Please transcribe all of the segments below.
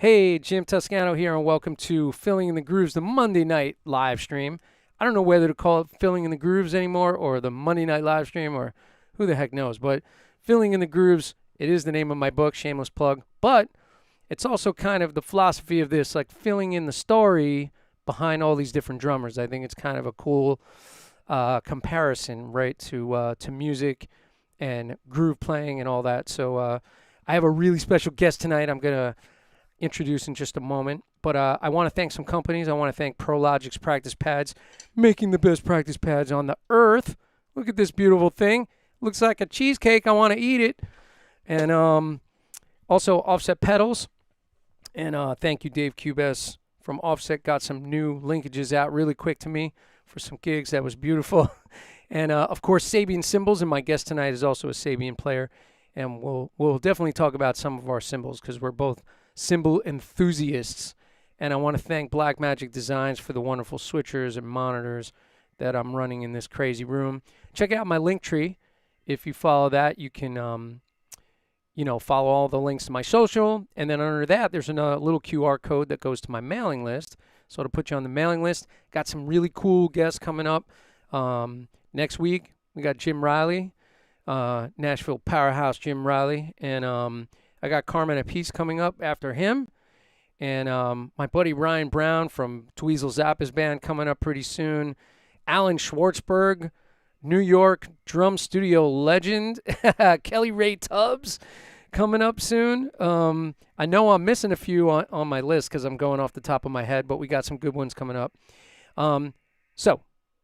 Hey, Jim Toscano here, and welcome to Filling in the Grooves, the Monday night live stream. I don't know whether to call it Filling in the Grooves anymore or the Monday night live stream or who the heck knows. But Filling in the Grooves, it is the name of my book, shameless plug. But it's also kind of the philosophy of this, like filling in the story behind all these different drummers. I think it's kind of a cool comparison, right, to music and groove playing and all that. So I I have a really special guest tonight. I'm gonna introduce in just a moment. But I want to thank some companies. I want to thank ProLogic's practice pads, making the best practice pads on the earth. Look at this beautiful thing. Looks like a cheesecake. I want to eat it. And also Offset Pedals. And thank you, Dave Cubes from Offset. Got some new linkages out really quick to me for some gigs. That was beautiful. And of course, Sabian Cymbals. And my guest tonight is also a Sabian player. And we'll definitely talk about some of our cymbals because we're both cymbal enthusiasts. And I want to thank Blackmagic Designs for the wonderful switchers and monitors that I'm running in this crazy room. Check out my link tree. If you follow that, you can follow all the links to my social. And then under that, there's a little QR code that goes to my mailing list. So to put you on the mailing list, got some really cool guests coming up. Next week, we got Jim Riley, Nashville powerhouse Jim Riley. And I got Carmen Apiece coming up after him. And my buddy Ryan Brown from Dweezil Zappa's band coming up pretty soon. Alan Schwartzberg, New York drum studio legend. Kelly Ray Tubbs coming up soon. I know I'm missing a few on my list because I'm going off the top of my head, but we got some good ones coming up. So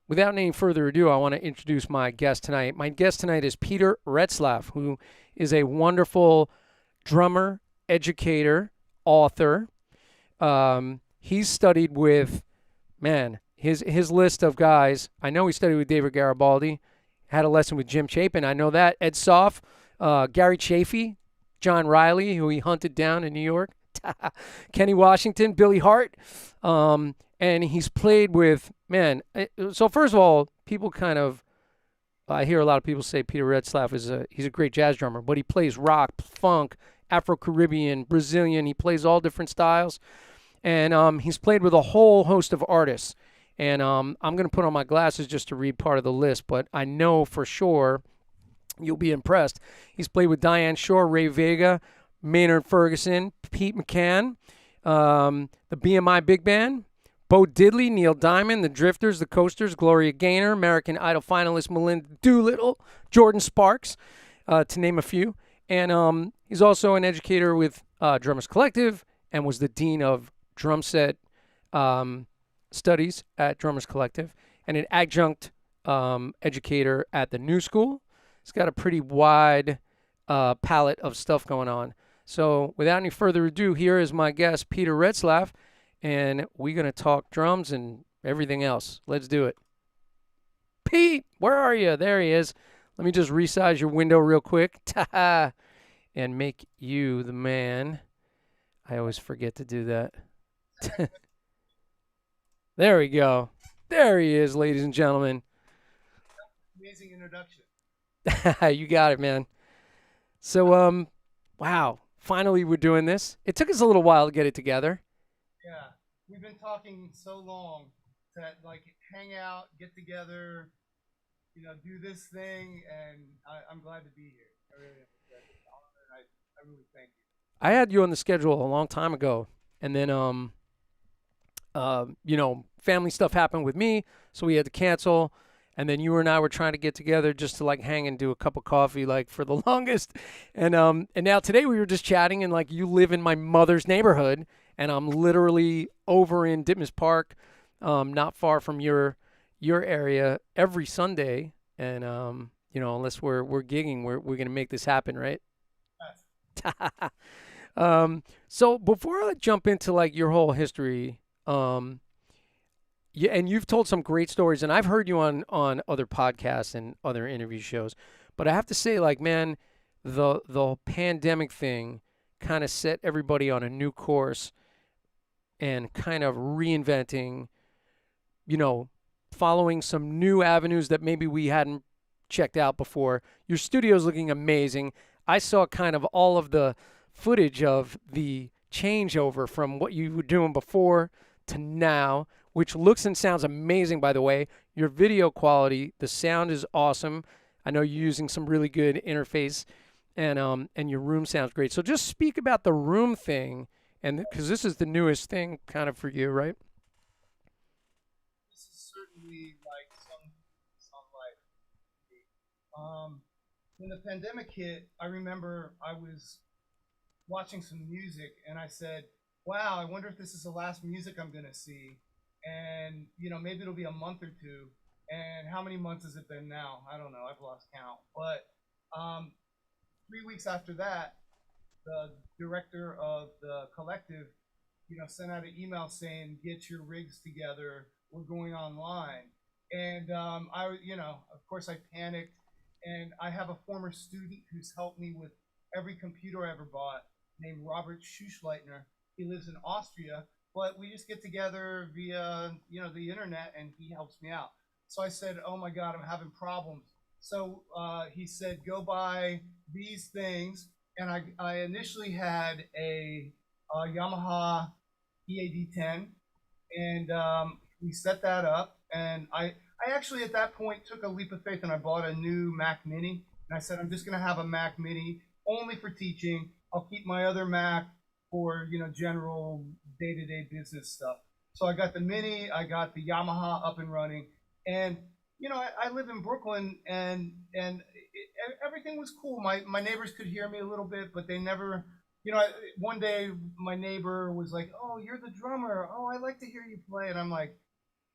without any further ado, I want to introduce my guest tonight. My guest tonight is Peter Retzlaff, who is a wonderful drummer, educator, author. He's studied with, his list of guys. I know he studied with David Garibaldi, had a lesson with Jim Chapin. I know that. Ed Soff, Gary Chafee, John Riley, who he hunted down in New York, Kenny Washington, Billy Hart. And he's played with, so first of all, people kind of, I hear a lot of people say Peter Retzlaff he's a great jazz drummer, but he plays rock, funk, Afro-Caribbean, Brazilian. He plays all different styles. And he's played with a whole host of artists. And I'm going to put on my glasses just to read part of the list, but I know for sure you'll be impressed. He's played with Diane Shore, Ray Vega, Maynard Ferguson, Pete McCann, the BMI Big Band, Bo Diddley, Neil Diamond, the Drifters, the Coasters, Gloria Gaynor, American Idol finalist Melinda Doolittle, Jordan Sparks, to name a few. And he's also an educator with Drummers Collective and was the dean of drum set studies at Drummers Collective and an adjunct educator at the New School. He's got a pretty wide palette of stuff going on. So without any further ado, here is my guest, Peter Retzlaff, and we're going to talk drums and everything else. Let's do it. Pete, where are you? There he is. Let me just resize your window real quick and make you the man. I always forget to do that. There we go. There he is, ladies and gentlemen. Amazing introduction. You got it, man. So, wow. Finally, we're doing this. It took us a little while to get it together. Yeah, we've been talking so long to hang out, get together, do this thing, and I'm glad to be here. I really am. It's an honor, and I really thank you. I had you on the schedule a long time ago, and then family stuff happened with me, so we had to cancel. And then you and I were trying to get together just to hang and do a cup of coffee for the longest. And now today we were just chatting, and you live in my mother's neighborhood, and I'm literally over in Ditmas Park, not far from your area every Sunday. And unless we're gigging, we're gonna make this happen, right? Yes. So before I jump into your whole history, yeah, and you've told some great stories, and I've heard you on other podcasts and other interview shows. But I have to say, man, the pandemic thing kind of set everybody on a new course and kind of reinventing, following some new avenues that maybe we hadn't checked out before. Your studio's looking amazing. I saw kind of all of the footage of the changeover from what you were doing before to now, which looks and sounds amazing, by the way. Your video quality, the sound is awesome. I know you're using some really good interface, and your room sounds great. So just speak about the room thing, and because this is the newest thing kind of for you, right? This is certainly some life. When the pandemic hit, I remember I was watching some music, and I said, "Wow, I wonder if this is the last music I'm gonna see." And maybe it'll be a month or two. And how many months has it been now? I don't know. I've lost count. But 3 weeks after that, the director of the collective, sent out an email saying, "Get your rigs together. We're going online." And of course, I panicked. And I have a former student who's helped me with every computer I ever bought, named Robert Schuschleitner. He lives in Austria, but we just get together via, the internet, and he helps me out. So I said, "Oh my God, I'm having problems." So he said, "Go buy these things." And I initially had a Yamaha EAD10, and we set that up. And I actually at that point took a leap of faith, and I bought a new Mac Mini. And I said, "I'm just going to have a Mac Mini only for teaching. I'll keep my other Mac for general day-to-day business stuff." So I got the Mini, I got the Yamaha up and running, and I live in Brooklyn, and everything was cool. My neighbors could hear me a little bit, but they never. One day my neighbor was like, "Oh, you're the drummer. Oh, I like to hear you play." And I'm like,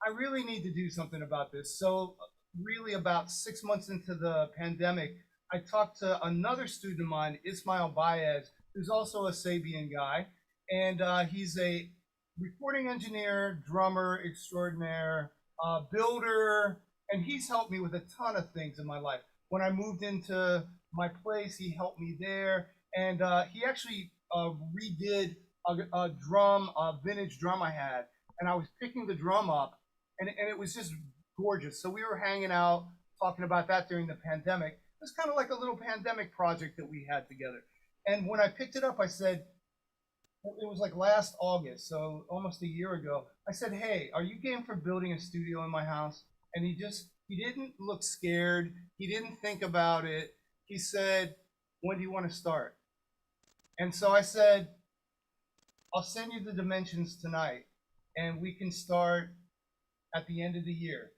I really need to do something about this. So really about 6 months into the pandemic, I talked to another student of mine, Ismail Baez, who's also a Sabian guy. And he's a recording engineer, drummer extraordinaire, builder, and he's helped me with a ton of things in my life. When I moved into my place, he helped me there. And he actually redid a vintage drum I had. And I was picking the drum up, and it was just gorgeous. So we were hanging out, talking about that during the pandemic. It was kind of like a little pandemic project that we had together. And when I picked it up, I said, it was like last August, so almost a year ago. I said, "Hey, are you game for building a studio in my house?" And he didn't look scared. He didn't think about it. He said, "When do you want to start?" And so I said, "I'll send you the dimensions tonight, and we can start at the end of the year."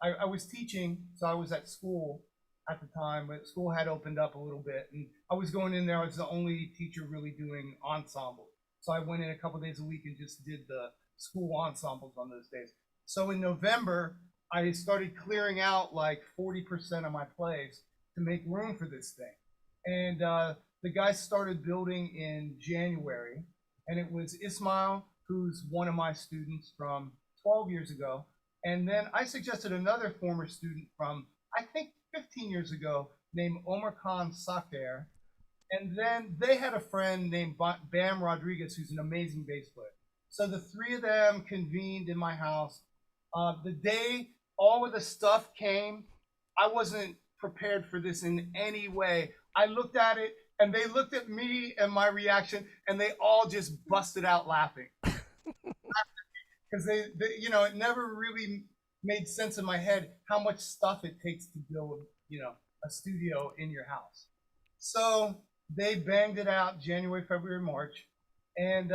I was teaching, so I was at school at the time, but school had opened up a little bit, and I was going in there. I was the only teacher really doing ensemble, so I went in a couple days a week and just did the school ensembles on those days. So in November, I started clearing out like 40% of my plays to make room for this thing, and the guys started building in January, and it was Ismail, who's one of my students from 12 years ago. And then I suggested another former student from, I think, 15 years ago named Omar Khan Saker. And then they had a friend named Bam Rodriguez, who's an amazing bass player. So the three of them convened in my house. The day all of the stuff came, I wasn't prepared for this in any way. I looked at it, and they looked at me and my reaction, and they all just busted out laughing. Because it never really made sense in my head how much stuff it takes to build, a studio in your house. So they banged it out January, February, March, and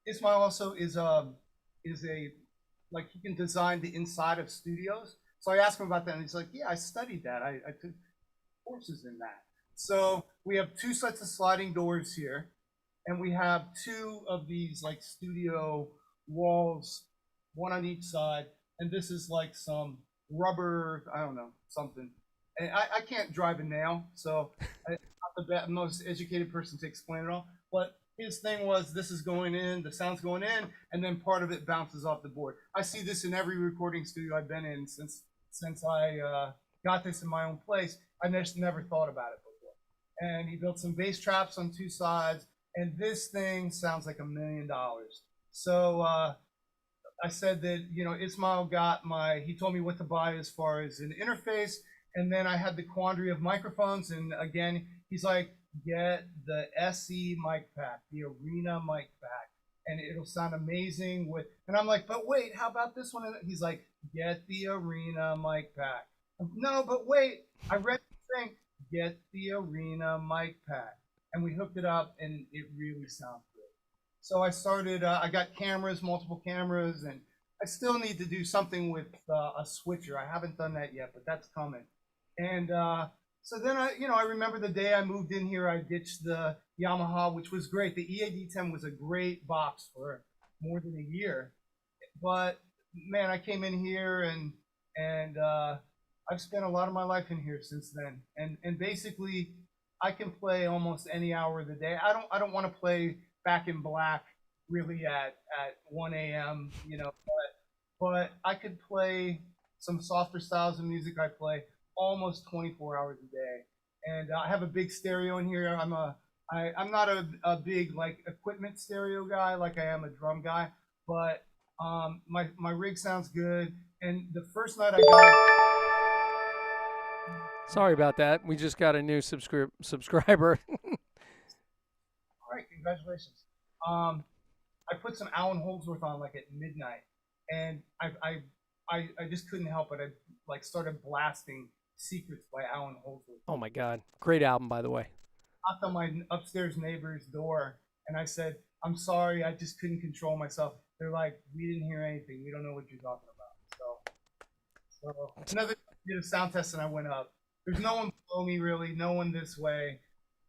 Ismail also is a like he can design the inside of studios. So I asked him about that, and he's like, "Yeah, I studied that. I took courses in that." So we have two sets of sliding doors here, and we have two of these like studio walls, one on each side. And this is like some rubber, I don't know, something. And I can't drive a nail, so I'm not the most educated person to explain it all. But his thing was, this is going in, the sound's going in, and then part of it bounces off the board. I see this in every recording studio I've been in since I got this in my own place. I just never thought about it before. And he built some bass traps on two sides, and this thing sounds like $1 million. So I said that, Ismail he told me what to buy as far as an interface, and then I had the quandary of microphones, and again, he's like, "Get the SE mic pack, the Arena mic pack, and it'll sound amazing with," and I'm like, "But wait, how about this one?" And he's like, "Get the Arena mic pack." No, but wait, I read the thing, "Get the Arena mic pack." And we hooked it up, and it really sounds good. So I started, I got cameras, multiple cameras, and I still need to do something with a switcher. I haven't done that yet, but that's coming. And So then I remember the day I moved in here, I ditched the Yamaha, which was great. The EAD10 was a great box for more than a year. But man, I came in here and I've spent a lot of my life in here since then. And basically, I can play almost any hour of the day. I don't want to play Back in Black really at 1 a.m. But I could play some softer styles of music. I play almost 24 hours a day, and I have a big stereo in here. I'm not a big like equipment stereo guy like I am a drum guy, but my rig sounds good. And the first night I got Sorry about that. We just got a new subscriber. all right, congratulations. Um, I put some Alan Holdsworth on like at midnight, and I just couldn't help it. I like started blasting Secrets by Alan Holdsworth. Oh my God, great album, by the way. Knocked on my upstairs neighbor's door, and I said, "I'm sorry, I just couldn't control myself." They're like, "We didn't hear anything. We don't know what you're talking about." So another did a sound test, and I went up. There's no one below me really, no one this way,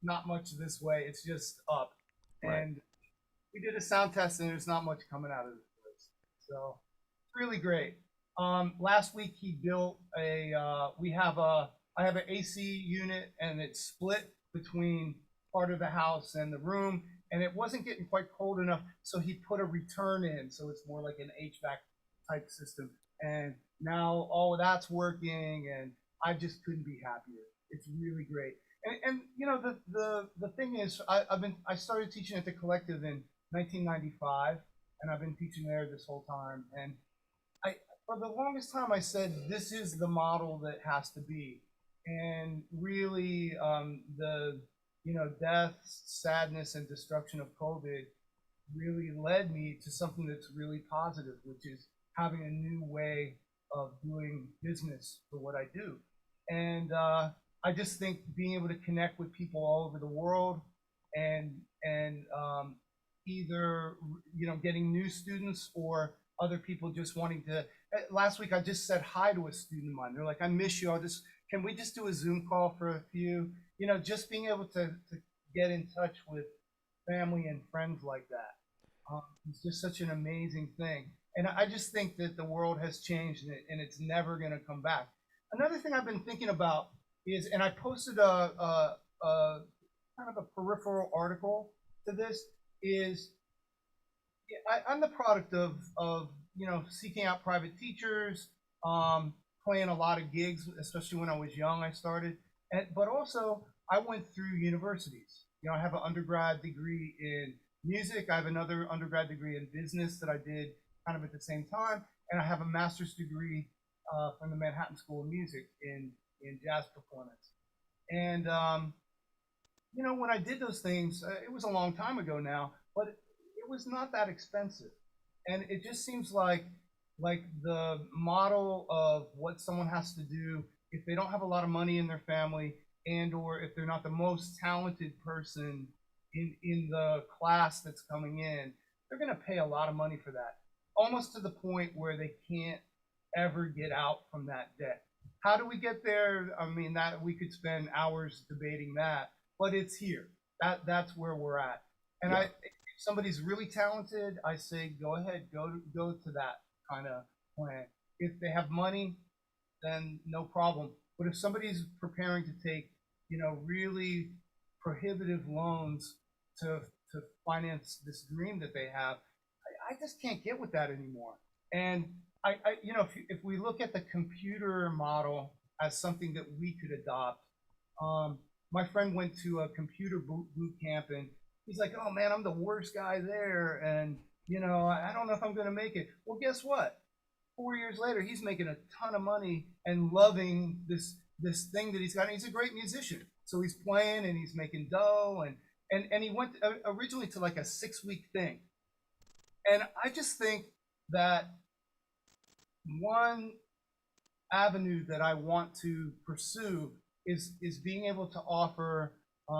not much this way. It's just up, Right. and we did a sound test, and there's not much coming out of this place. So it's really great. Last week he built a. I have an AC unit, and it's split between part of the house and the room, and it wasn't getting quite cold enough, so he put a return in, so it's more like an HVAC type system. And now all of that's working, and I just couldn't be happier. It's really great. And the thing is, I started teaching at the Collective in 1995, and I've been teaching there this whole time. And I for the longest time I said this is the model that has to be. And really, the death, sadness, and destruction of COVID really led me to something that's really positive, which is having a new way of doing business for what I do. And I just think being able to connect with people all over the world and either getting new students or other people just wanting to. Last week I just said hi to a student of mine. They're like, "I miss you. Can we just do a Zoom call for a few?" Just being able to get in touch with family and friends like that. It's just such an amazing thing. And I just think that the world has changed and it's never going to come back. Another thing I've been thinking about is, and I posted a kind of a peripheral article to this, is I'm the product of seeking out private teachers, playing a lot of gigs, especially when I was young. I started, but also I went through universities. I have an undergrad degree in music. I have another undergrad degree in business that I did kind of at the same time, and I have a master's degree from the Manhattan School of Music in jazz performance. And when I did those things, it was a long time ago now, but it was not that expensive, and it just seems like the model of what someone has to do if they don't have a lot of money in their family and or if they're not the most talented person in the class that's coming in, they're going to pay a lot of money for that, almost to the point where they can't ever get out from that debt. How do we get there? I mean, that we could spend hours debating that, but it's here. That's where we're at. And Yeah. if somebody's really talented, I say go ahead, go to that kind of plan. If they have money, then no problem. But if somebody's preparing to take, really prohibitive loans to finance this dream that they have, I just can't get with that anymore. And if we look at the computer model as something that we could adopt, my friend went to a computer boot camp and he's like, "Oh man, I'm the worst guy there, and I don't know if I'm going to make it." Well, guess what? 4 years later, he's making a ton of money and loving this thing that he's got. And he's a great musician, so he's playing and he's making dough, and he went originally to like a 6-week thing. And I just think that one avenue that I want to pursue is being able to offer,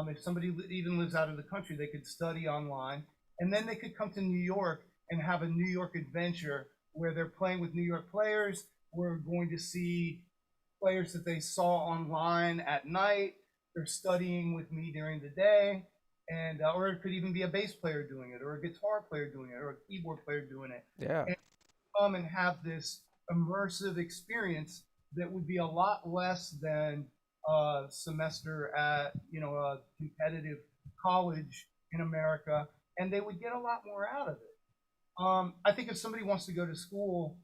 if somebody even lives out of the country, they could study online, and then they could come to New York and have a New York adventure where they're playing with New York players. We're going to see players that they saw online at night. They're studying with me during the day, and or it could even be a bass player doing it, or a guitar player doing it, or a keyboard player doing it, Yeah. and come and have this immersive experience that would be a lot less than a semester at a competitive college in America, and they would get a lot more out of it. I think if somebody wants to go to school,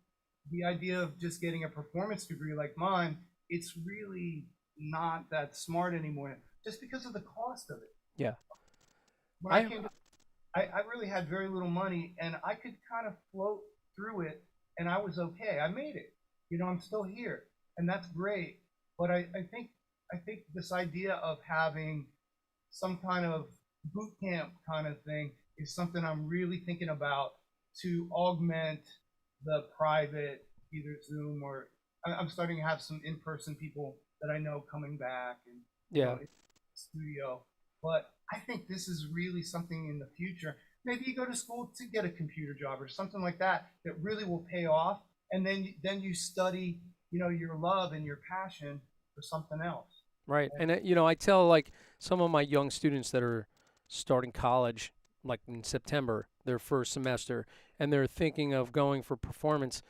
the idea of just getting a performance degree like mine, it's really not that smart anymore, just because of the cost of it. Yeah. When I I came to, I really had very little money, and I could kind of float through it, and I was okay. I made it. I'm still here, and that's great. But I think this idea of having some kind of boot camp kind of thing is something I'm really thinking about to augment the private, either Zoom or I'm starting to have some in-person people that I know coming back and yeah. in the studio. But I think this is really something in the future. Maybe you go to school to get a computer job or something like that that really will pay off, and then you study, your love and your passion for something else. Right. And And I tell like some of my young students that are starting college like in September, their first semester, and they're thinking of going for performance,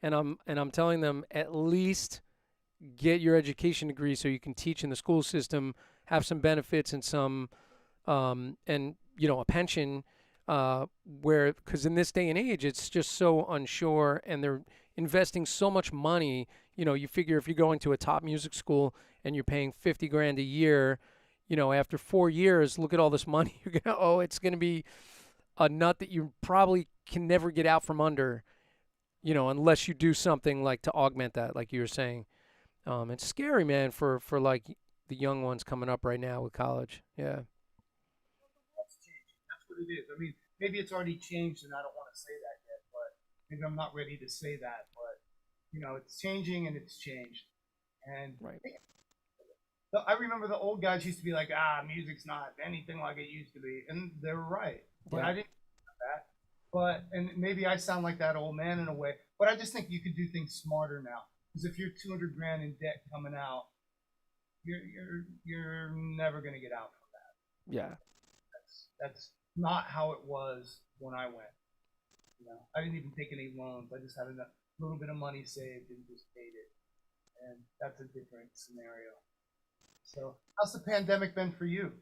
and I'm telling them at least get your education degree so you can teach in the school system, have some benefits and some and a pension where because in this day and age it's just so unsure and they're investing so much money. You figure if you're going to a top music school and you're paying 50 grand a year, after 4 years, look at all this money you're gonna owe. It's gonna be a nut that you probably can never get out from under, unless you do something like to augment that, like you were saying. It's scary, man, for like the young ones coming up right now with college. Yeah. that's changing. That's what it is. I mean, maybe it's already changed, and I don't want to say that yet, but maybe I'm not ready to say that. But it's changing, and it's changed. And Right. I remember the old guys used to be like, music's not anything like it used to be, and they were right. But Yeah. I didn't know that. But and maybe I sound like that old man in a way, but I just think you could do things smarter now. Because if you're 200 grand in debt coming out, you're never going to get out from that. Yeah. That's not how it was when I went. I didn't even take any loans. I just had a little bit of money saved and just paid it, and that's a different scenario. So, how's the pandemic been for you?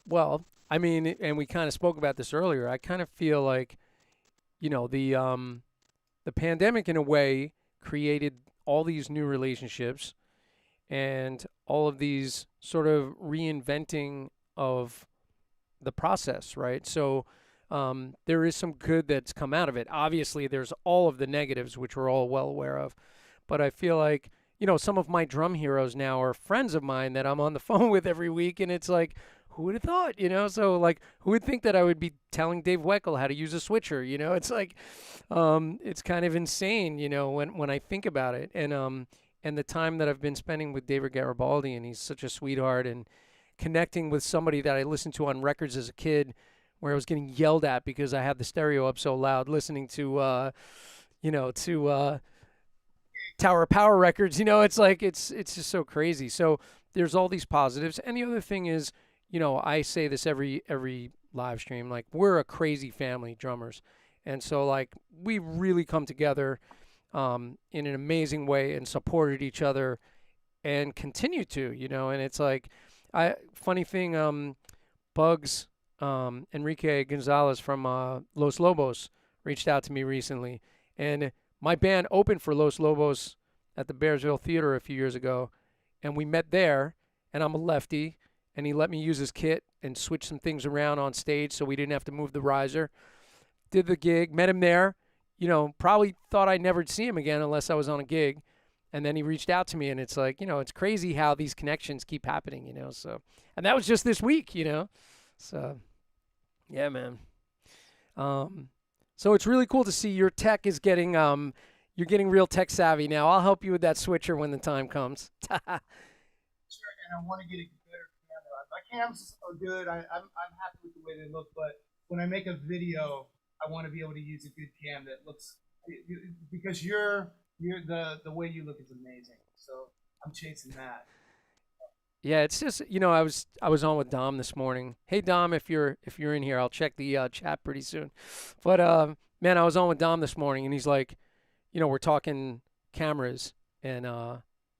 Well, I mean, and we kind of spoke about this earlier. I kind of feel like, the pandemic in a way created all these new relationships and all of these sort of reinventing of the process, right? So there is some good that's come out of it. Obviously, there's all of the negatives, which we're all well aware of. But I feel like, some of my drum heroes now are friends of mine that I'm on the phone with every week. And it's like, who would have thought, So, like, who would think that I would be telling Dave Weckl how to use a switcher? It's like, it's kind of insane, when I think about it. And the time that I've been spending with David Garibaldi, and he's such a sweetheart, and connecting with somebody that I listened to on records as a kid where I was getting yelled at because I had the stereo up so loud listening to Tower of Power records. It's like it's just so crazy. So there's all these positives. And the other thing is, I say this every live stream, like we're a crazy family, drummers. And so like we really come together in an amazing way and supported each other and continue to, and it's like funny thing, Bugs, Enrique Gonzalez from Los Lobos reached out to me recently, and my band opened for Los Lobos at the Bearsville Theater a few years ago, and we met there, and I'm a lefty, and he let me use his kit and switch some things around on stage so we didn't have to move the riser. Did the gig, met him there, probably thought I'd never see him again unless I was on a gig. And then he reached out to me, and it's like, it's crazy how these connections keep happening, So, and that was just this week, So, yeah, man. Um, so it's really cool to see your tech is getting, you're getting real tech savvy now. I'll help you with that switcher when the time comes. Sure, and I want to get a better camera. My cams are good. I'm happy with the way they look, but when I make a video, I want to be able to use a good cam that looks because you're the way you look is amazing. So I'm chasing that. Yeah, it's just I was on with Dom this morning. Hey Dom, if you're in here, I'll check the chat pretty soon. But man, I was on with Dom this morning, and he's like, we're talking cameras, and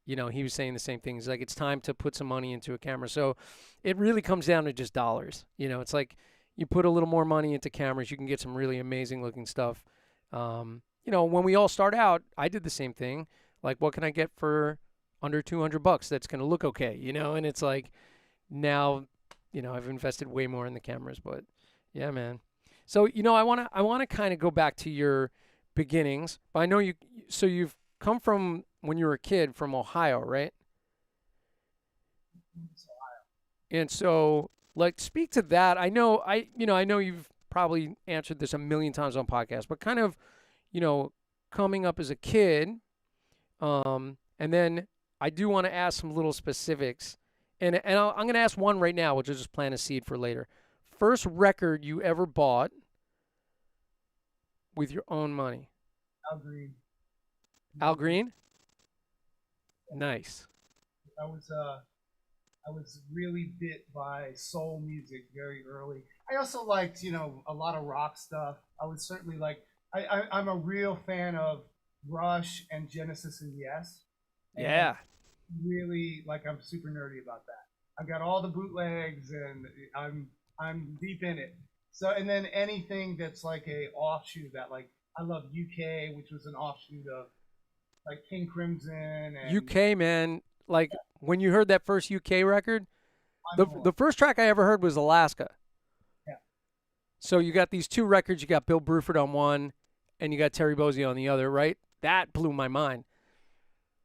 he was saying the same thing. He's like, it's time to put some money into a camera. So it really comes down to just dollars. It's like you put a little more money into cameras, you can get some really amazing looking stuff. When we all start out, I did the same thing. Like, what can I get for under $200 that's going to look okay, and it's like now, I've invested way more in the cameras, but yeah, man. So, I want to kind of go back to your beginnings, but I know so you've come from when you were a kid from Ohio, right? And so, like, speak to that. I know you've probably answered this a million times on podcasts, but kind of, you know, coming up as a kid, and then I do want to ask some little specifics, and I'm going to ask one right now, which is just plant a seed for later. First record you ever bought with your own money? Al Green. Al Green? Nice. I was uh I was really bit by soul music very early. I also liked, a lot of rock stuff. I was certainly like I'm a real fan of Rush and Genesis and Yes. And Yeah. really like I'm super nerdy about that. I've got all the bootlegs and I'm deep in it. So and then anything that's like a offshoot of that, like I love UK, which was an offshoot of like King Crimson and UK, man. Like when you heard that first UK record, the I'm the first track I ever heard was Alaska. yeah. So you got these two records. You got Bill Bruford on one, and you got Terry Bozzio on the other, right? That blew my mind.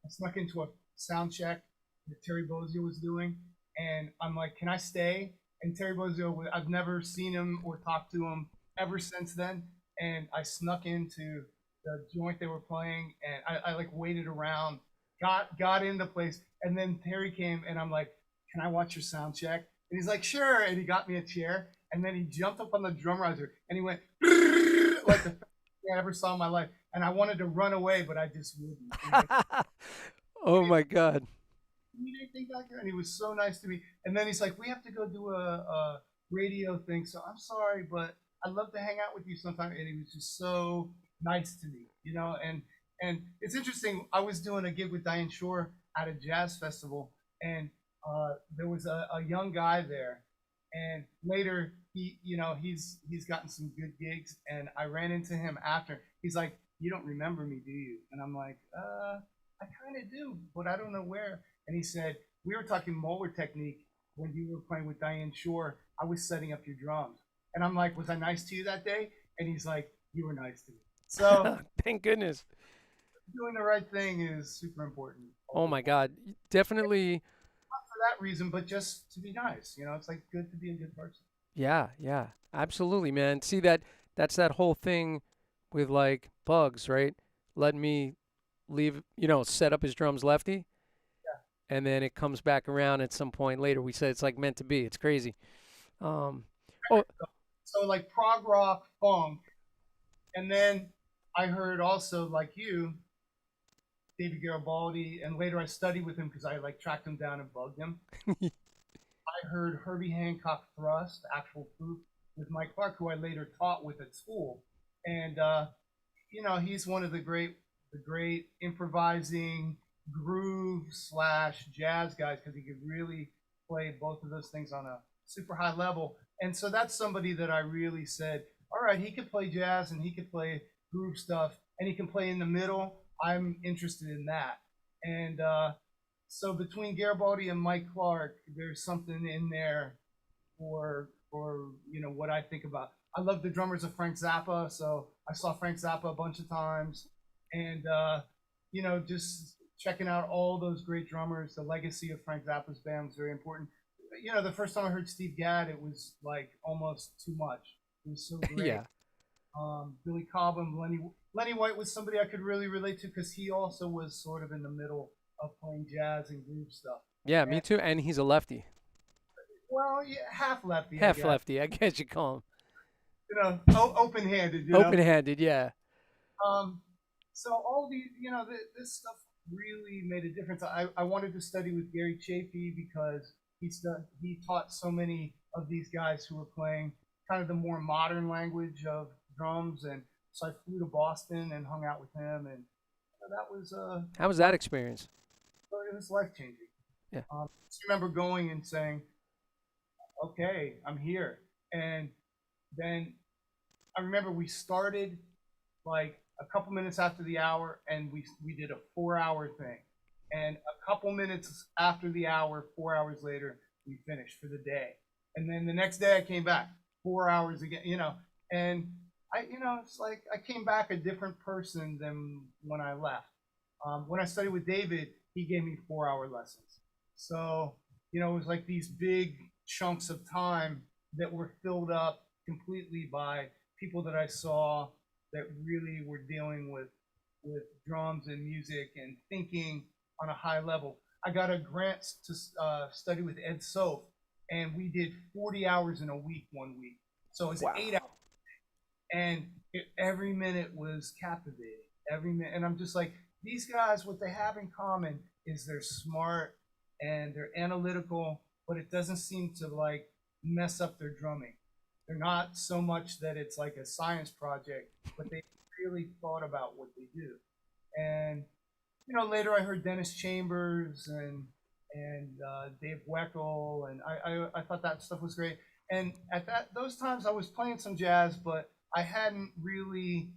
I snuck into a sound check that Terry Bozzio was doing, and I'm like, "Can I stay?" And Terry Bozzio, I've never seen him or talked to him ever since then. And I snuck into the joint they were playing, and I like waited around, got in the place, and then Terry came, and I'm like, "Can I watch your sound check?" And he's like, "Sure." And he got me a chair, and then he jumped up on the drum riser, and he went like the fastest thing I ever saw in my life. And I wanted to run away, but I just wouldn't. And he's like, Oh my God. "You need anything back there?" And he was so nice to me. And then he's like, "We have to go do a radio thing, so I'm sorry, but I'd love to hang out with you sometime." And he was just so nice to me. And it's interesting. I was doing a gig with Diane Shore at a jazz festival, and there was a young guy there. And later, he's gotten some good gigs, and I ran into him after. He's like, "You don't remember me, do you?" And I'm like, I kind of do, but I don't know where. And he said, "We were talking molar technique when you were playing with Diane Shore. I was setting up your drums." And I'm like, "Was I nice to you that day?" And he's like, "You were nice to me." So Thank goodness. doing the right thing is super important. Oh my God. Definitely. Not for that reason, but just to be nice. It's like good to be a good person. Yeah, yeah. Absolutely, man. See that's that whole thing with like Bugs, right? Let me leave, set up his drums lefty, and then it comes back around at some point later. We said it's like meant to be. It's crazy. Um, oh, So like prog rock, funk, and then I heard also like you, David Garibaldi, and later I studied with him because I like tracked him down and bugged him. I heard Herbie Hancock thrust, actual proof, with Mike Clark, who I later taught with at school, and he's one of the great improvising groove slash jazz guys because he could really play both of those things on a super high level. And so that's somebody that I really said, all right, he could play jazz and he could play groove stuff and he can play in the middle. I'm interested in that. And so between Garibaldi and Mike Clark, there's something in there for what I think about. I love the drummers of Frank Zappa, so I saw Frank Zappa a bunch of times, and just checking out all those great drummers. The legacy of Frank Zappa's band was very important. The first time I heard Steve Gadd, it was like almost too much. It was so great. yeah. Billy Cobham, Lenny White was somebody I could really relate to because he also was sort of in the middle of playing jazz and groove stuff. Yeah, me And too. And he's a lefty. well, yeah, half lefty, I Half guess. lefty, I guess you call him. Open-handed. Open handed, yeah. Um, so all these, this stuff really made a difference. I wanted to study with Gary Chafee because he taught so many of these guys who were playing kind of the more modern language of drums, and so I flew to Boston and hung out with him, and that was How was that life. experience? It was life changing. Yeah. I just remember going and saying, "Okay, I'm here," and then I remember we started like a couple minutes after the hour, and we did a 4 hour thing, and a couple minutes after the hour, 4 hours later, we finished for the day, and then the next day I came back 4 hours again, and it's like I came back a different person than when I left. When I studied with David, he gave me 4 hour lessons, so it was like these big chunks of time that were filled up completely by people that I saw that really were dealing with drums and music and thinking on a high level. I got a grant to study with Ed Soap, and we did 40 hours in a week one week. So it's 8 hours, Wow. and every minute was captivating. Every minute, and I'm just like, these guys, what they have in common is they're smart and they're analytical, but it doesn't seem to like mess up their drumming. They're not so much that it's like a science project, but they really thought about what they do. And later I heard Dennis Chambers and Dave Weckl, and I thought that stuff was great. And at those times I was playing some jazz, but I hadn't really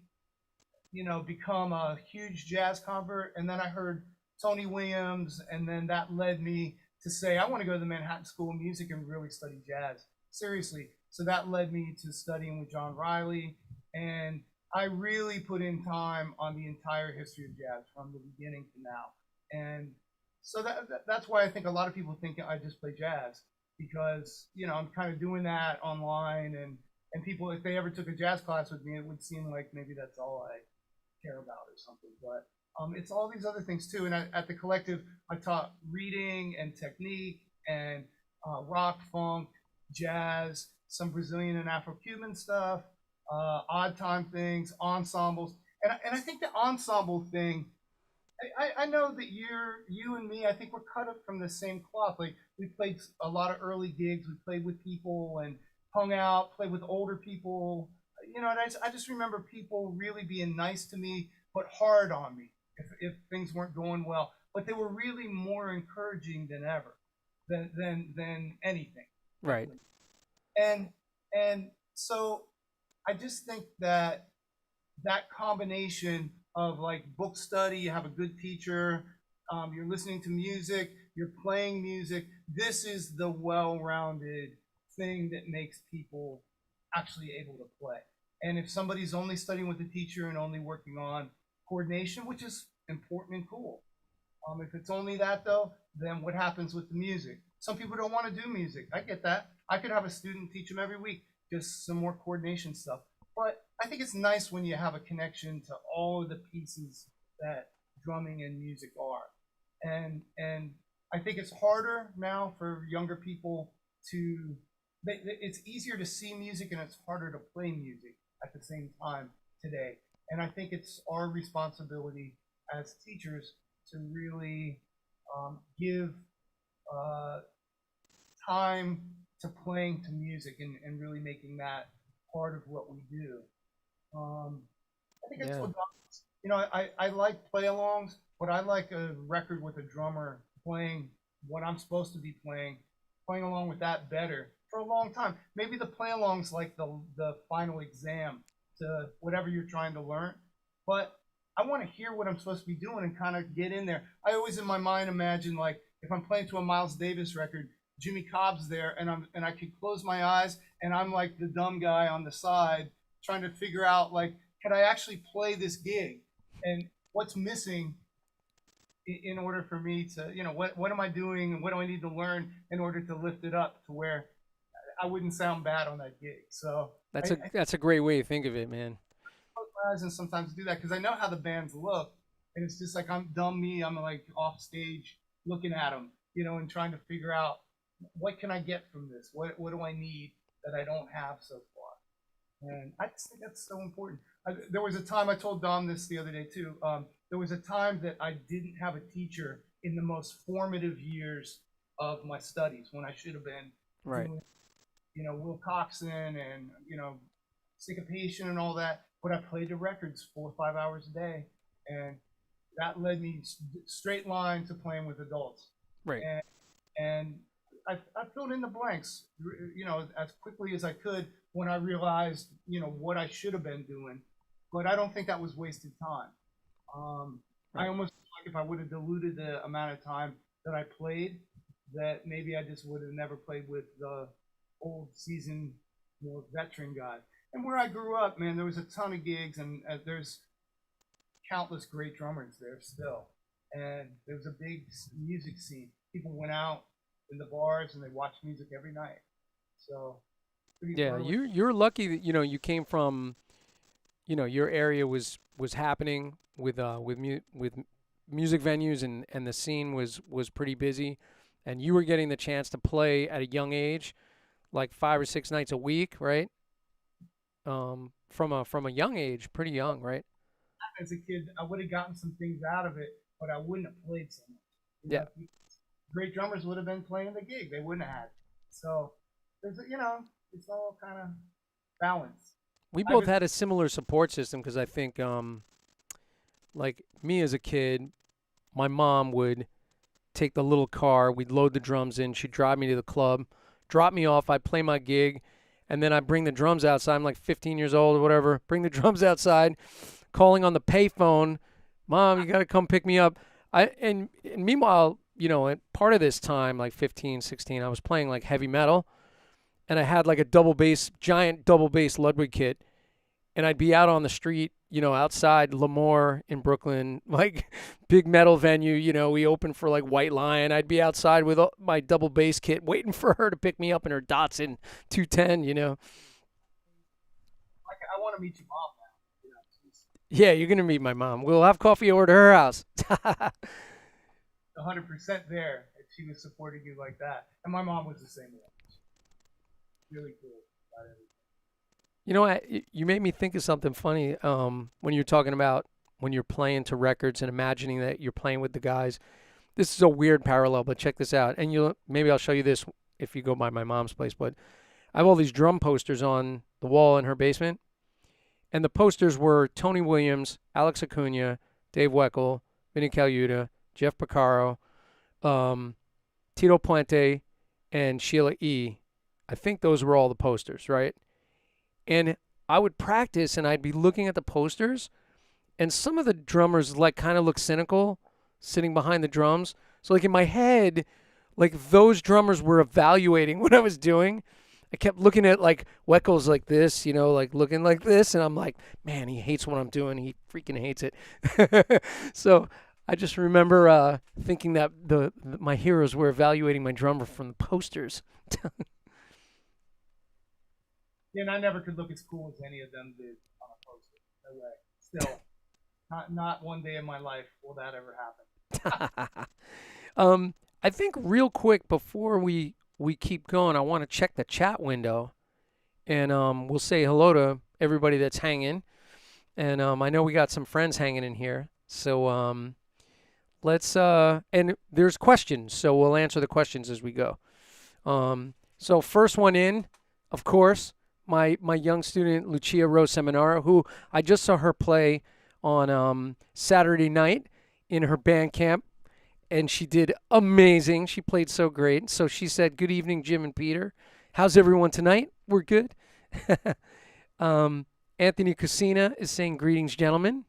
become a huge jazz convert. And then I heard Tony Williams, and then that led me to say I want to go to the Manhattan School of Music and really study jazz seriously. So that led me to studying with John Riley, and I really put in time on the entire history of jazz from the beginning to now. And so that's why I think a lot of people think I just play jazz, because I'm kind of doing that online, and people, if they ever took a jazz class with me, it would seem like maybe that's all I care about or something. But it's all these other things too. And at the collective, I taught reading and technique and rock, funk, jazz, some Brazilian and Afro-Cuban stuff, odd time things, ensembles. And I think the ensemble thing, I know that you and me, I think we're cut up from the same cloth. Like we played a lot of early gigs, we played with people and hung out, played with older people. And I just remember people really being nice to me, but hard on me if things weren't going well. But they were really more encouraging than ever, than anything, Right. frankly. And so I just think that combination of like book study, you have a good teacher, you're listening to music, you're playing music. This is the well-rounded thing that makes people actually able to play. And if somebody's only studying with a teacher and only working on coordination, which is important and cool, if it's only that though, then what happens with the music? Some people don't want to do music. I get that. I could have a student teach them every week, just some more coordination stuff. But I think it's nice when you have a connection to all of the pieces that drumming and music are. And I think it's harder now for younger people to. It's easier to see music and it's harder to play music at the same time today. And I think it's our responsibility as teachers to really give uh, time to playing to music, and really making that part of what we do. Um, I think it's Yeah. what I like play-alongs, but I like a record with a drummer playing what I'm supposed to be playing along with that better for a long time. Maybe the play-alongs like the final exam to whatever you're trying to learn, but I want to hear what I'm supposed to be doing and kind of get in there. I always in my mind imagine like if I'm playing to a Miles Davis record, Jimmy Cobb's there, and I could close my eyes, and I'm like the dumb guy on the side trying to figure out like, can I actually play this gig, and what's missing in order for me to, what am I doing and what do I need to learn in order to lift it up to where I wouldn't sound bad on that gig. So I That's a great way to think of it, man. close my eyes and sometimes do that because I know how the bands look, and it's just like I'm dumb me. I'm like off stage looking at them, and trying to figure out what can I get from this. What do I need that I don't have so far. And I just think that's so important. There was a time, I told Dom this the other day too. There was a time that I didn't have a teacher in the most formative years of my studies when I should have been Right. doing, Will Coxon and, syncopation and all that. But I played the records 4 or 5 hours a day. And that led me straight line to playing with adults. Right. And I filled in the blanks, as quickly as I could when I realized, what I should have been doing. But I don't think that was wasted time. I Right. almost feel like if I would have diluted the amount of time that I played, that maybe I just would have never played with the old seasoned, veteran guy. And where I grew up, man, there was a ton of gigs, and there's countless great drummers there still. And there was a big music scene. People went out in the bars and they watched music every night. So pretty Yeah, thorough. you're lucky that you came from, your area was happening with music venues, and the scene was pretty busy, and you were getting the chance to play at a young age, like 5 or 6 nights a week, right? From a young age, pretty young, right? As a kid, I would have gotten some things out of it, but I wouldn't have played so much. Yeah. Great drummers would have been playing the gig. They wouldn't have had. So it's all kind of balance. We I both was had a similar support system because I think, like me as a kid, my mom would take the little car, we'd load the drums in, she'd drive me to the club, drop me off, I'd play my gig, and then I'd bring the drums outside. I'm like 15 years old or whatever, bring the drums outside, calling on the payphone, Mom, you got to come pick me up. And meanwhile, at part of this time, like 15, 16, I was playing like heavy metal, and I had like a double bass, giant double bass Ludwig kit, and I'd be out on the street, outside Lemoore in Brooklyn, like big metal venue. We opened for like White Lion. I'd be outside with my double bass kit, waiting for her to pick me up in her Datsun 210. I want to meet your mom now. Yeah, you're gonna meet my mom. We'll have coffee over to her house. 100% there if she was supporting you like that. And my mom was the same way. Really cool about everything. You made me think of something funny. When you're talking about when you're playing to records and imagining that you're playing with the guys. This is a weird parallel, but check this out. And maybe I'll show you this if you go by my mom's place. But I have all these drum posters on the wall in her basement, and the posters were Tony Williams, Alex Acuna, Dave Weckl, Vinny Caluta, Jeff Porcaro, um, Tito Puente, and Sheila E. I think those were all the posters, right? And I would practice, and I'd be looking at the posters, and some of the drummers like kind of look cynical, sitting behind the drums. So like in my head, like those drummers were evaluating what I was doing. I kept looking at like Weckel's like this, like looking like this, and I'm like, man, he hates what I'm doing. He freaking hates it. So I just remember thinking that my heroes were evaluating my drummer from the posters. Yeah, and I never could look as cool as any of them did on a poster. No way. Still, not one day in my life will that ever happen. I think real quick before we keep going, I want to check the chat window, and we'll say hello to everybody that's hanging. And I know we got some friends hanging in here, so let's and there's questions, so we'll answer the questions as we go. So first one in, of course, my young student Lucia Rose Seminara, who I just saw her play on Saturday night in her band camp, and she did amazing. She played so great. So she said, "Good evening, Jim and Peter. How's everyone tonight? We're good." Anthony Casina is saying, "Greetings, gentlemen."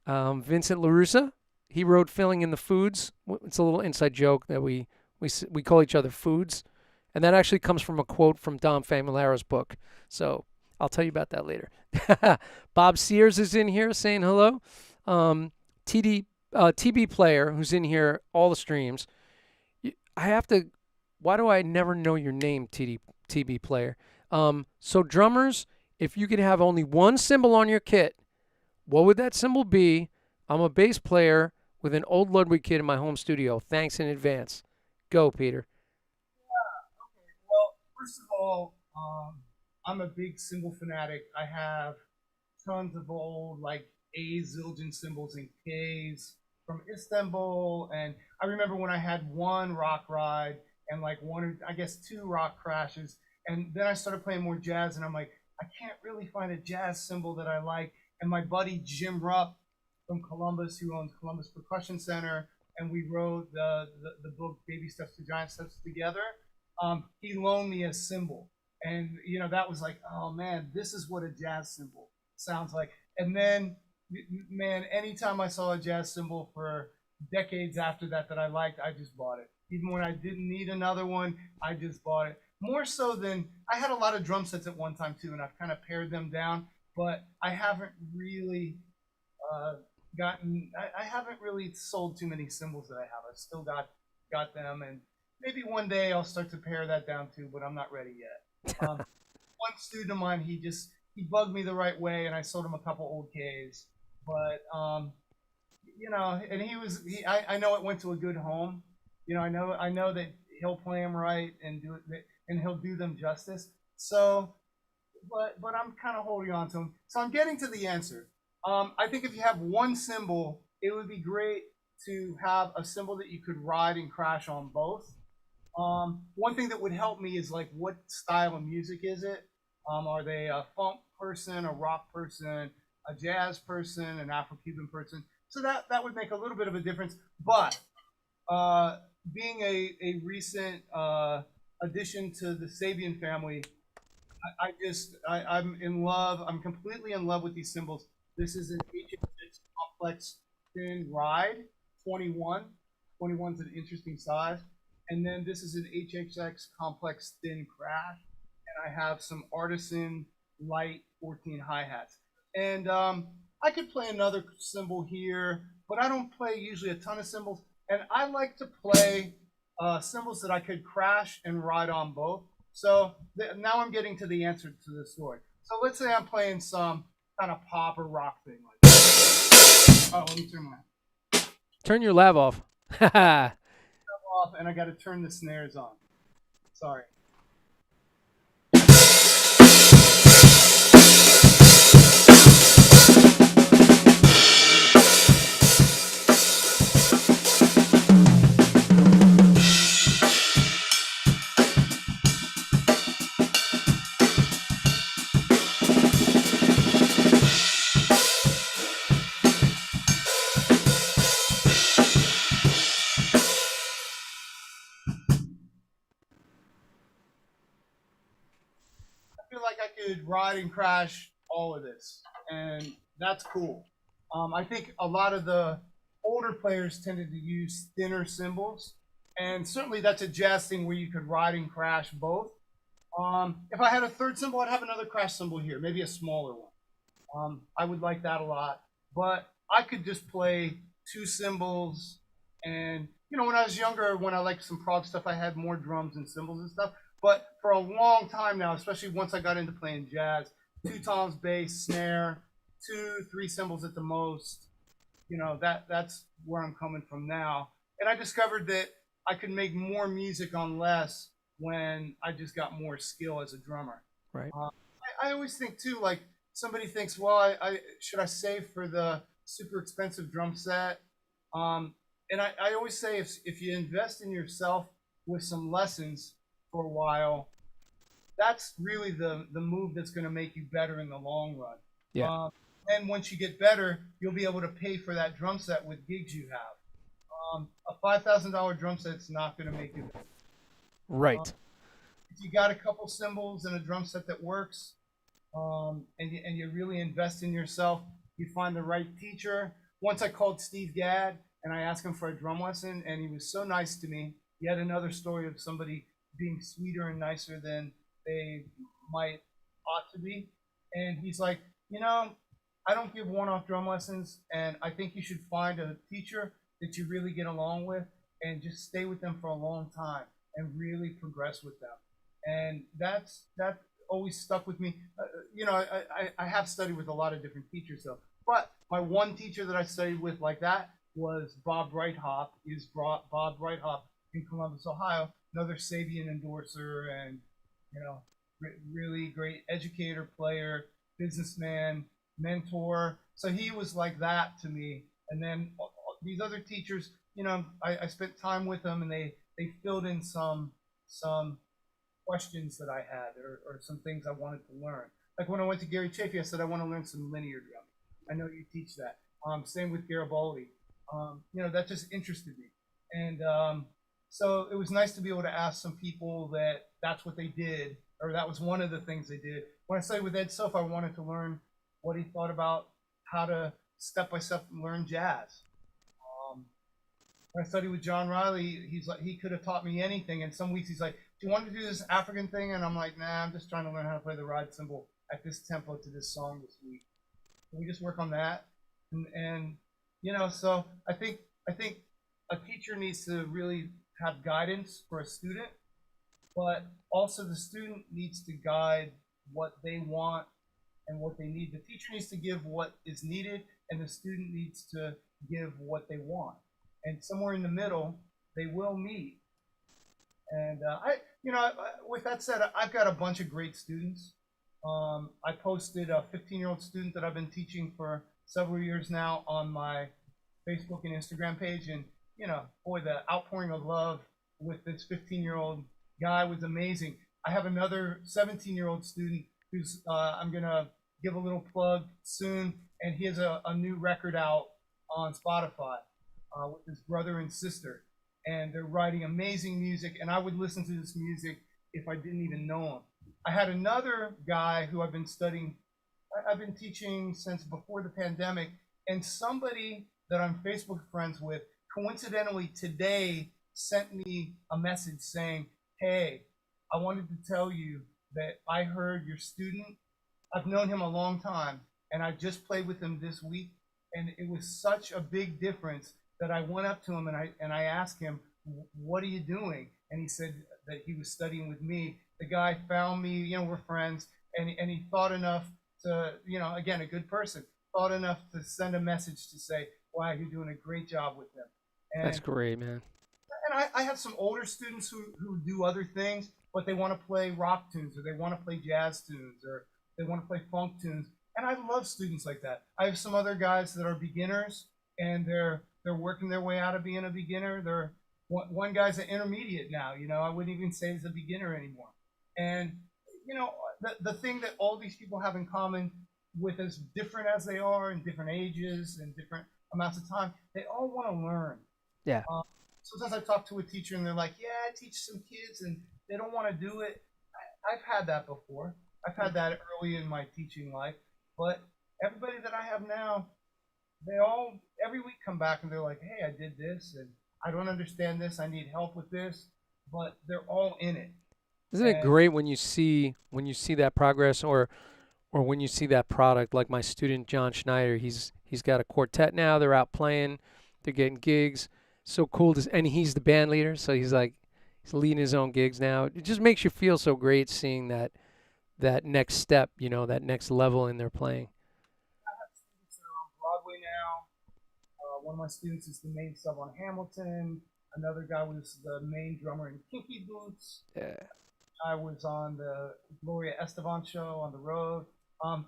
Vincent LaRussa, he wrote "Filling in the Foods." It's a little inside joke that we call each other Foods, and that actually comes from a quote from Dom Familara's book. So I'll tell you about that later. Bob Sears is in here saying hello. TB player, who's in here all the streams. I have to. Why do I never know your name, TB player? So drummers, if you could have only one symbol on your kit, what would that symbol be? I'm a bass player with an old Ludwig kit in my home studio. Thanks in advance. Go, Peter. Okay. Well, first of all, I'm a big cymbal fanatic. I have tons of old like A's, Zildjian cymbals and K's from Istanbul. And I remember when I had one rock ride and like one or I guess two rock crashes. And then I started playing more jazz and I'm like, I can't really find a jazz cymbal that I like. And my buddy Jim Rupp from Columbus, who owns Columbus Percussion Center, and we wrote the book Baby Steps to Giant Steps together. He loaned me a cymbal. And that was like, oh man, this is what a jazz cymbal sounds like. And then, man, anytime I saw a jazz cymbal for decades after that that I liked, I just bought it. Even when I didn't need another one, I just bought it. More so than I had a lot of drum sets at one time too, and I've kind of pared them down. But I haven't really uh, I haven't really sold too many cymbals that I have. I've still got them, and maybe one day I'll start to pare that down too. But I'm not ready yet. One student of mine, he bugged me the right way, and I sold him a couple old Ks. But and I know it went to a good home. I know that he'll play them right and do it, and he'll do them justice. So, but I'm kind of holding on to him. So I'm getting to the answer. I think if you have one cymbal, it would be great to have a cymbal that you could ride and crash on both. One thing that would help me is like, what style of music is it? Are they a funk person, a rock person, a jazz person, an Afro-Cuban person? So that would make a little bit of a difference. But uh, being a recent addition to the Sabian family, I'm in love. I'm completely in love with these cymbals. This is an HX complex thin ride, 21. 21 is an interesting size. And then this is an HXX complex thin crash. And I have some artisan light 14 hi-hats. And I could play another cymbal here, but I don't play usually a ton of cymbals. And I like to play cymbals that I could crash and ride on both. So now I'm getting to the answer to the story. So let's say I'm playing some kind of pop or rock thing like that. Oh, let me Turn your lav off. off, and I got to turn the snares on. Sorry. I feel like I could ride and crash all of this, and that's cool. I think a lot of the older players tended to use thinner cymbals, and certainly that's a jazz thing where you could ride and crash both. If I had a third cymbal, I'd have another crash cymbal here, maybe a smaller one. I would like that a lot, but I could just play two cymbals. And when I was younger, when I liked some prog stuff, I had more drums and cymbals and stuff. But for a long time now, especially once I got into playing jazz, two toms, bass, snare, two, three cymbals at the most. That's where I'm coming from now. And I discovered that I could make more music on less when I just got more skill as a drummer. Right. I always think too, like somebody thinks, well, I should I save for the super expensive drum set? And I always say if you invest in yourself with some lessons for a while, that's really the move that's going to make you better in the long run. Yeah. And once you get better, you'll be able to pay for that drum set with gigs you have. A $5,000 drum set's not going to make you better. Right. If you got a couple cymbals and a drum set that works, and you really invest in yourself, you find the right teacher. Once I called Steve Gadd and I asked him for a drum lesson, and he was so nice to me. Yet another story of somebody being sweeter and nicer than they might ought to be. And he's like, I don't give one-off drum lessons, and I think you should find a teacher that you really get along with and just stay with them for a long time and really progress with them. And that always stuck with me. I have studied with a lot of different teachers though, but my one teacher that I studied with like that was Bob Breithaupt. Bob Breithaupt in Columbus, Ohio, another Sabian endorser, and really great educator, player, businessman, mentor. So he was like that to me. And then these other teachers, I spent time with them, and they filled in some questions that I had, or some things I wanted to learn. Like when I went to Gary Chafee, I said I want to learn some linear drumming. I know you teach that. Same with Garibaldi. That just interested me, and so it was nice to be able to ask some people that that's what they did, or that was one of the things they did. When I studied with Ed Sof, I wanted to learn what he thought about how to step by step learn jazz. Um, when I studied with John Riley, he's like he could have taught me anything. And some weeks he's like, "Do you want to do this African thing?" And I'm like, "Nah, I'm just trying to learn how to play the ride cymbal at this tempo to this song this week. Can we just work on that?" And so I think a teacher needs to really have guidance for a student, but also the student needs to guide what they want and what they need. The teacher needs to give what is needed, and the student needs to give what they want. And somewhere in the middle, they will meet. And with that said, I've got a bunch of great students. I posted a 15-year-old student that I've been teaching for several years now on my Facebook and Instagram page, and boy, the outpouring of love with this 15-year-old guy was amazing. I have another 17-year-old student who's I'm gonna give a little plug soon, and he has a new record out on Spotify with his brother and sister, and they're writing amazing music. And I would listen to this music if I didn't even know him. I had another guy who I've been studying. I've been teaching since before the pandemic, and somebody that I'm Facebook friends with coincidentally today sent me a message saying, "Hey, I wanted to tell you that I heard your student. I've known him a long time, and I just played with him this week, and it was such a big difference that I went up to him and I asked him, 'What are you doing?' And he said that he was studying with me. The guy found me, we're friends, and he thought enough to, again, a good person, thought enough to send a message to say, 'Wow, you're doing a great job with him.'" That's And great, man. I have some older students who do other things, but they want to play rock tunes, or they want to play jazz tunes, or they want to play funk tunes. And I love students like that. I have some other guys that are beginners, and they're working their way out of being a beginner. They're one guy's an intermediate now. I wouldn't even say he's a beginner anymore. And the thing that all these people have in common, with as different as they are in different ages and different amounts of time, they all want to learn. Yeah. Um, Sometimes I talk to a teacher and they're like, "Yeah, I teach some kids and they don't want to do it." I've had that before. I've had that early in my teaching life. But everybody that I have now, they all every week come back and they're like, "Hey, I did this and I don't understand this. I need help with this." But they're all in it. Isn't it And great when you see that progress, or when you see that product? Like my student John Schneider, he's got a quartet now. They're out playing, they're getting gigs. So cool to, and he's the band leader, so he's leading his own gigs now. It just makes you feel so great seeing that next step, that next level in their playing. I have students that are on Broadway now. One of my students is the main sub on Hamilton. Another guy was the main drummer in Kinky Boots. Yeah. I was on the Gloria Estefan show on the road. And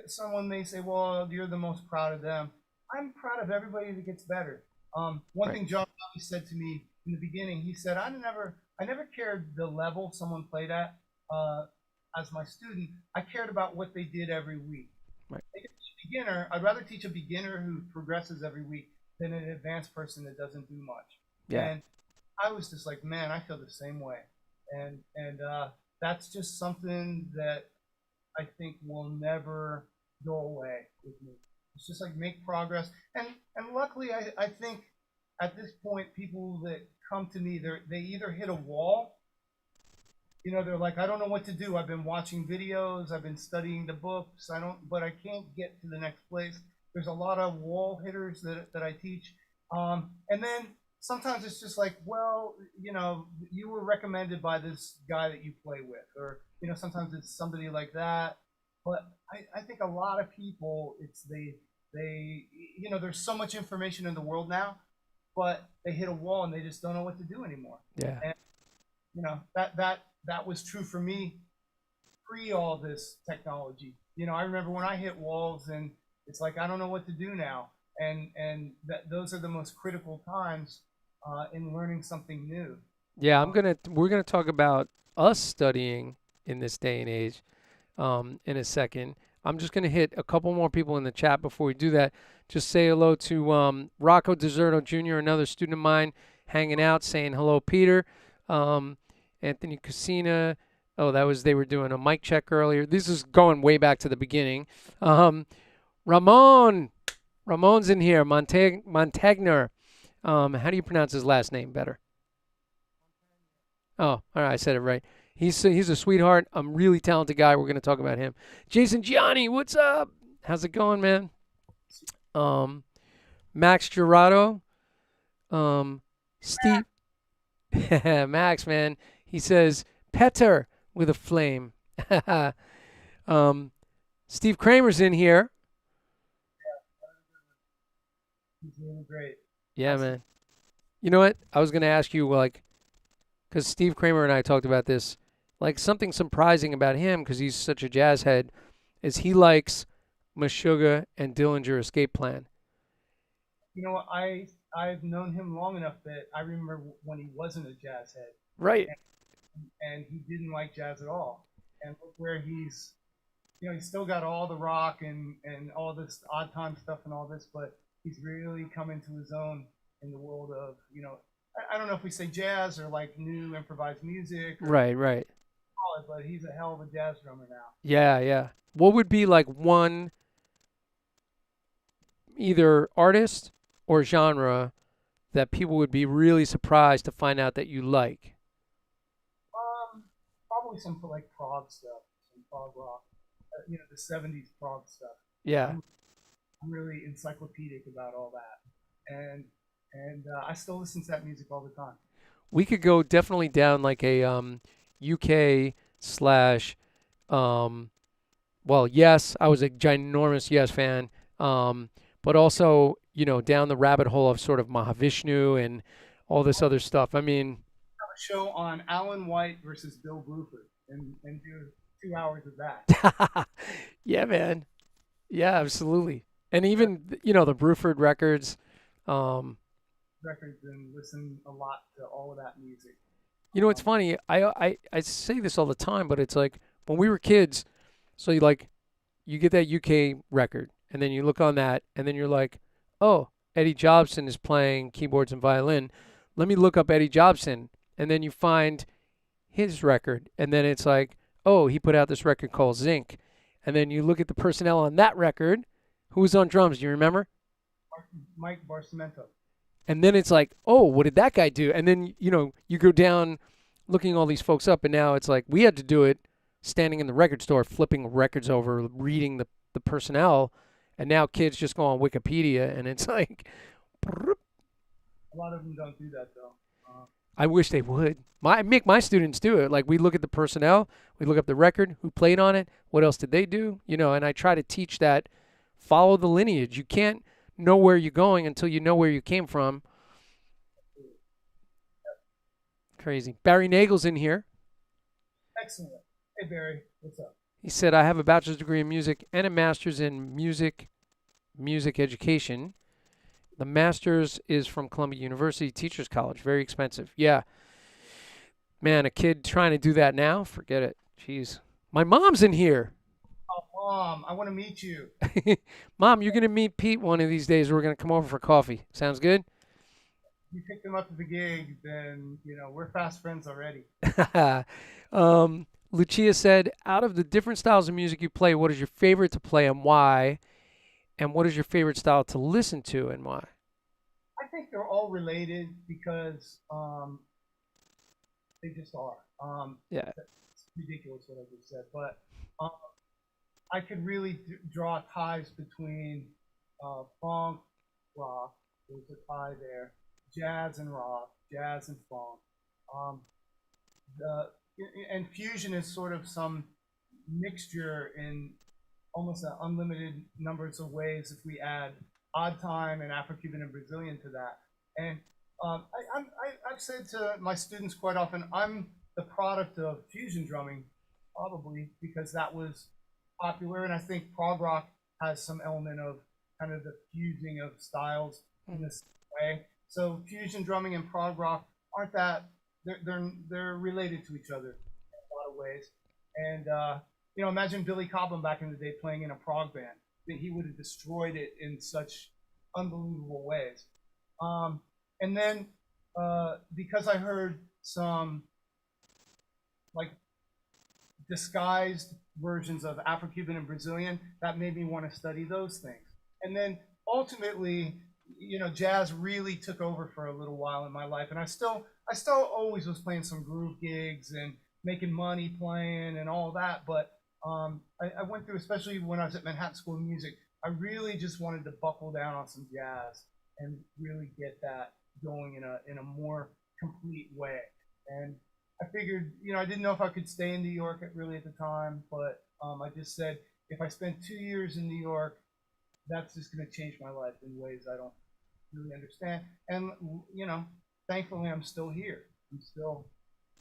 someone may say, "Well, you're the most proud of them." I'm proud of everybody that gets better. One Right. thing John Bobby said to me in the beginning, he said, I never cared the level someone played at uh, as my student. I cared about what they did every week. Right. They could teach a beginner. I'd rather teach a beginner who progresses every week than an advanced person that doesn't do much. Yeah. And I was just like, man, I feel the same way. And that's just something that I think will never go away with me. It's just like make progress. And luckily, I think at this point, people that come to me, they either hit a wall. They're like, "I don't know what to do. I've been watching videos, I've been studying the books, but I can't get to the next place." There's a lot of wall hitters that I teach. And then sometimes it's just like, "Well, you were recommended by this guy that you play with," or, sometimes it's somebody like that. But I think a lot of people, it's there's so much information in the world now, but they hit a wall and they just don't know what to do anymore. Yeah. And that was true for me pre all this technology. I remember when I hit walls, and it's like I don't know what to do now, and those are the most critical times in learning something new. Yeah, Uh, we're gonna talk about us studying in this day and age in a second. I'm just gonna hit a couple more people in the chat before we do that. Just say hello to Rocco Deserto Jr., another student of mine, hanging out, saying hello, Peter. Um, Anthony Casina. Oh, they were doing a mic check earlier. This is going way back to the beginning. Um, Ramon, Ramon's in here. Montagner. How do you pronounce his last name better? Oh, all right, I said it right. He's a sweetheart. A really talented guy. We're going to talk about him. Jason Gianni, what's up? How's it going, man? Um, Max Gerardo. Steve. Max, man. He says Petter with a flame. um, Steve Kramer's in here. he's doing great. Yeah, Awesome. man. You know what? I was going to ask you, like, because Steve Kramer and I talked about this, like something surprising about him, because he's such a jazz head, is he likes Meshuggah and Dillinger Escape Plan. What, I've known him long enough that I remember when he wasn't a jazz head, Right. and he didn't like jazz at all. And look where he's still got all the rock and all this odd time stuff and all this, but he's really come into his own in the world of I don't know if we say jazz or like new improvised music or Right, right. call it, but he's a hell of a jazz drummer now. Yeah, yeah. What would be like one either artist or genre that people would be really surprised to find out that you like? Probably some like prog stuff, some prog rock, the '70s prog stuff. Yeah. I'm really encyclopedic about all that, and I still listen to that music all the time. We could go definitely down like a UK slash um well, yes, I was a ginormous Yes fan. But also, down the rabbit hole of sort of Mahavishnu and all this other stuff. I mean, Have a show on Alan White versus Bill Bruford, and do 2 hours of that yeah, man. Yeah, absolutely. And even, the Bruford records, um, records and listen a lot to all of that music. it's funny. I say this all the time, but it's like when we were kids, so you get that UK record, and then you look on that, and then you're like, oh, Eddie Jobson is playing keyboards and violin. Let me look up Eddie Jobson, and then you find his record, and then it's like, oh, he put out this record called Zinc, and then you look at the personnel on that record, who was on drums. Do you remember? Mike Barsamento. And then it's like, oh, what did that guy do? And then you go down, looking all these folks up, and now it's like we had to do it standing in the record store, flipping records over, reading the personnel, and now kids just go on Wikipedia, and it's like, A lot of them don't do that though. I wish they would. I make my students do it. Like we look at the personnel, we look up the record, who played on it, what else did they do, and I try to teach that, follow the lineage. You can't know where you're going until you know where you came from. Crazy. Barry Nagel's in here. Excellent. Hey Barry, what's up? He said, I have a bachelor's degree in music and a master's in music education. The master's is from Columbia University Teachers College. Very expensive. Yeah. Man, a kid trying to do that now, forget it. Jeez. My mom's in here. Oh, Mom, I want to meet you. Mom, you're going to meet Pete one of these days. We're going to come over for coffee. Sounds good? You picked him up at the gig, then we're fast friends already. Lucia said, out of the different styles of music you play, what is your favorite to play and why? And what is your favorite style to listen to and why? I think they're all related because they just are. Yeah. It's ridiculous what I just said, but um, I could really draw ties between funk, rock. There's a tie there. Jazz and rock, jazz and funk. Um, the and fusion is sort of some mixture in almost an unlimited numbers of ways if we add odd time and Afro-Cuban and Brazilian to that. And I've said to my students quite often, I'm the product of fusion drumming probably because that was popular, and I think prog rock has some element of kind of the fusing of styles in Mm. this way. So fusion drumming and prog rock aren't that they're related to each other in a lot of ways. And imagine Billy Cobham back in the day playing in a prog band. That he would have destroyed it in such unbelievable ways. Um, and then because I heard some like disguised versions of Afro-Cuban and Brazilian, that made me want to study those things. And then ultimately, jazz really took over for a little while in my life, and I still always was playing some groove gigs and making money playing and all that. But I went through, especially when I was at Manhattan School of Music, I really just wanted to buckle down on some jazz and really get that going in a more complete way. And I figured, I didn't know if I could stay in New York really at the time, but I just said if I spend 2 years in New York, that's just going to change my life in ways I don't really understand. And thankfully, I'm still here. I'm still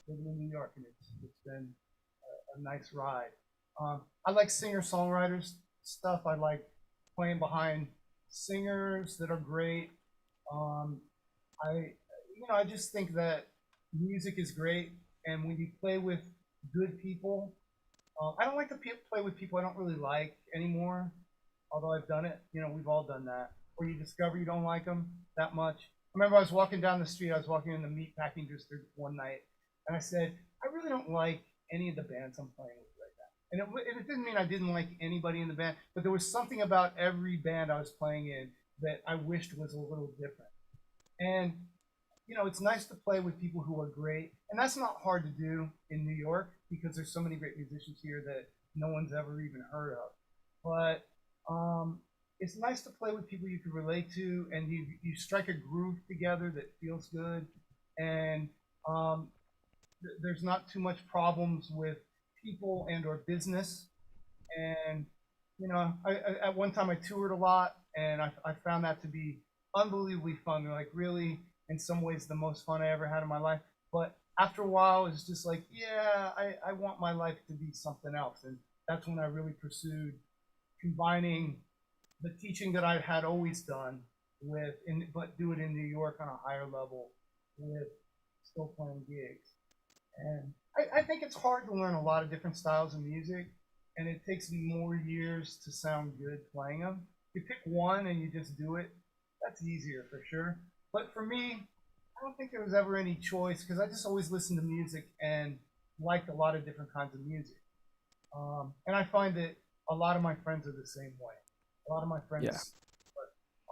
living in New York, and it's been a nice ride. I like singer-songwriters stuff. I like playing behind singers that are great. Um, I just think that music is great, and when you play with good people, I don't like to play with people I don't really like anymore. Although I've done it, we've all done that. Where you discover you don't like them that much. I remember I was walking down the street. I was walking in the meatpacking district one night, and I said, I really don't like any of the bands I'm playing with right now. And it didn't mean I didn't like anybody in the band, but there was something about every band I was playing in that I wished was a little different. And it's nice to play with people who are great, and that's not hard to do in New York because there's so many great musicians here that no one's ever even heard of. But it's nice to play with people you can relate to, and you strike a groove together that feels good, and um, there's not too much problems with people and or business. And at one time I toured a lot, and I found that to be unbelievably fun. Like really, in some ways, the most fun I ever had in my life. But after a while, it's just like, yeah, I want my life to be something else, and that's when I really pursued combining the teaching that I had always done but do it in New York on a higher level with still playing gigs. And I think it's hard to learn a lot of different styles of music, and it takes more years to sound good playing them. You pick one and you just do it, that's easier for sure. But for me, I don't think there was ever any choice because I just always listened to music and liked a lot of different kinds of music. And I find that a lot of my friends are the same way. A lot of my Yeah. friends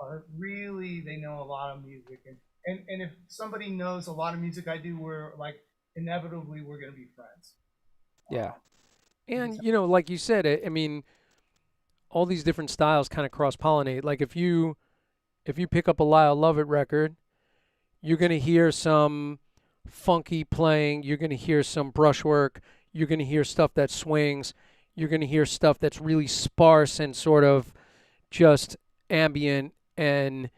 are really, they know a lot of music. And if somebody knows a lot of music I do, we're like, inevitably, we're going to be friends. Yeah. Um, And because, like you said, I mean, all these different styles kind of cross pollinate. Like if you pick up a Lyle Lovett record, you're gonna hear some funky playing. You're gonna hear some brushwork. You're gonna hear stuff that swings. You're gonna hear stuff that's really sparse and sort of just ambient. And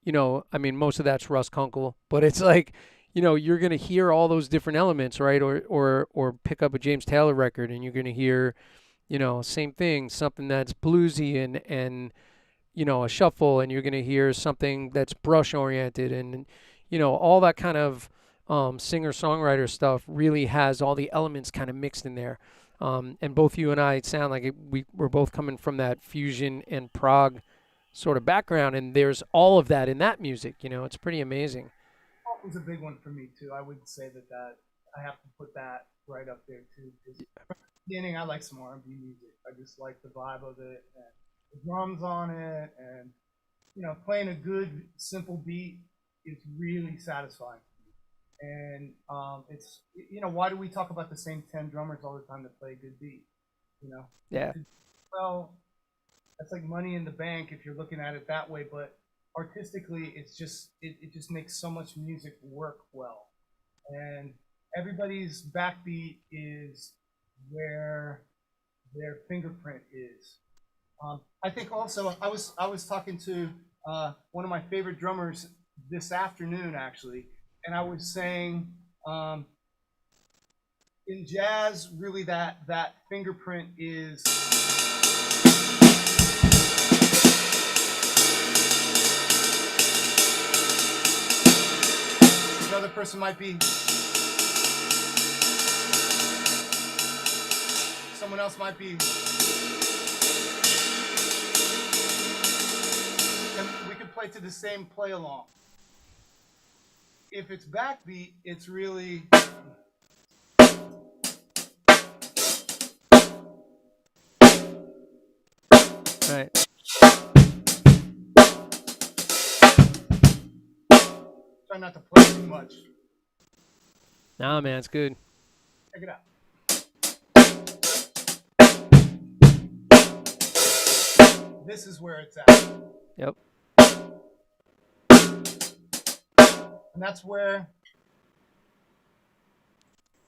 I mean, most of that's Russ Kunkel, but it's like, you're gonna hear all those different elements, right? Or pick up a James Taylor record, and you're gonna hear, same thing, something that's bluesy and a shuffle, and you're going to hear something that's brush oriented, and all that kind of singer songwriter stuff really has all the elements kind of mixed in there. And both you and I sound like we're both coming from that fusion and prog sort of background, and there's all of that in that music. It's pretty amazing. pop was a big one for me too. I would say that I have to put that right up there too. Because beginning, I like some R&B music. I just like the vibe of it and the drums on it, and playing a good simple beat is really satisfying. And it's why do we talk about the same 10 drummers all the time that play a good beat? You know, Yeah. well, that's like money in the bank if you're looking at it that way. But artistically, it just makes so much music work well, and everybody's backbeat is where their fingerprint is. I think also I was talking to one of my favorite drummers this afternoon actually, and I was saying um, in jazz, really that fingerprint is another person might be someone else might be, and we could play to the same play along. If it's backbeat, it's really Right. try not to play too much. Nah, man, it's good. Check it out. This is where it's at. Yep. And that's where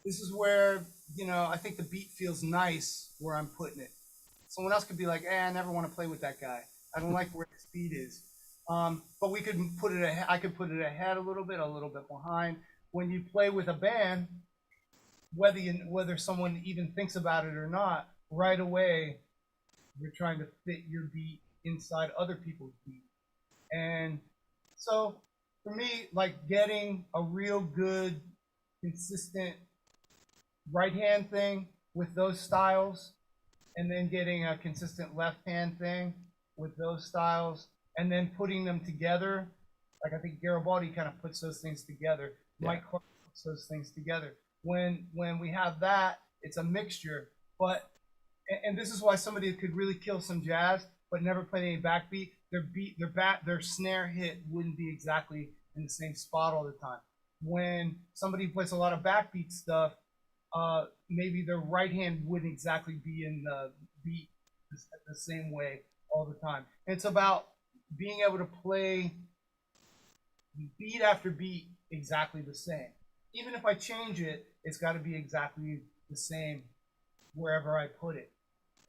this is where, I think the beat feels nice where I'm putting it. Someone else could be like, I never want to play with that guy. I don't like where his beat is. But we could put it ahead. I could put it ahead a little bit behind. When you play with a band, whether someone even thinks about it or not, right away you're trying to fit your beat inside other people's beat. And so for me, like getting a real good, consistent right hand thing with those styles, and then getting a consistent left hand thing with those styles, and then putting them together. Like I think Garibaldi kind of puts those things together. Yeah. Mike Clark puts those things together. When we have that, it's a mixture. But and this is why somebody could really kill some jazz, but never play any backbeat. Their snare hit wouldn't be exactly in the same spot all the time. When somebody plays a lot of backbeat stuff, maybe their right hand wouldn't exactly be in the beat the same way all the time. And it's about being able to play beat after beat exactly the same. Even if I change it, it's got to be exactly the same wherever I put it.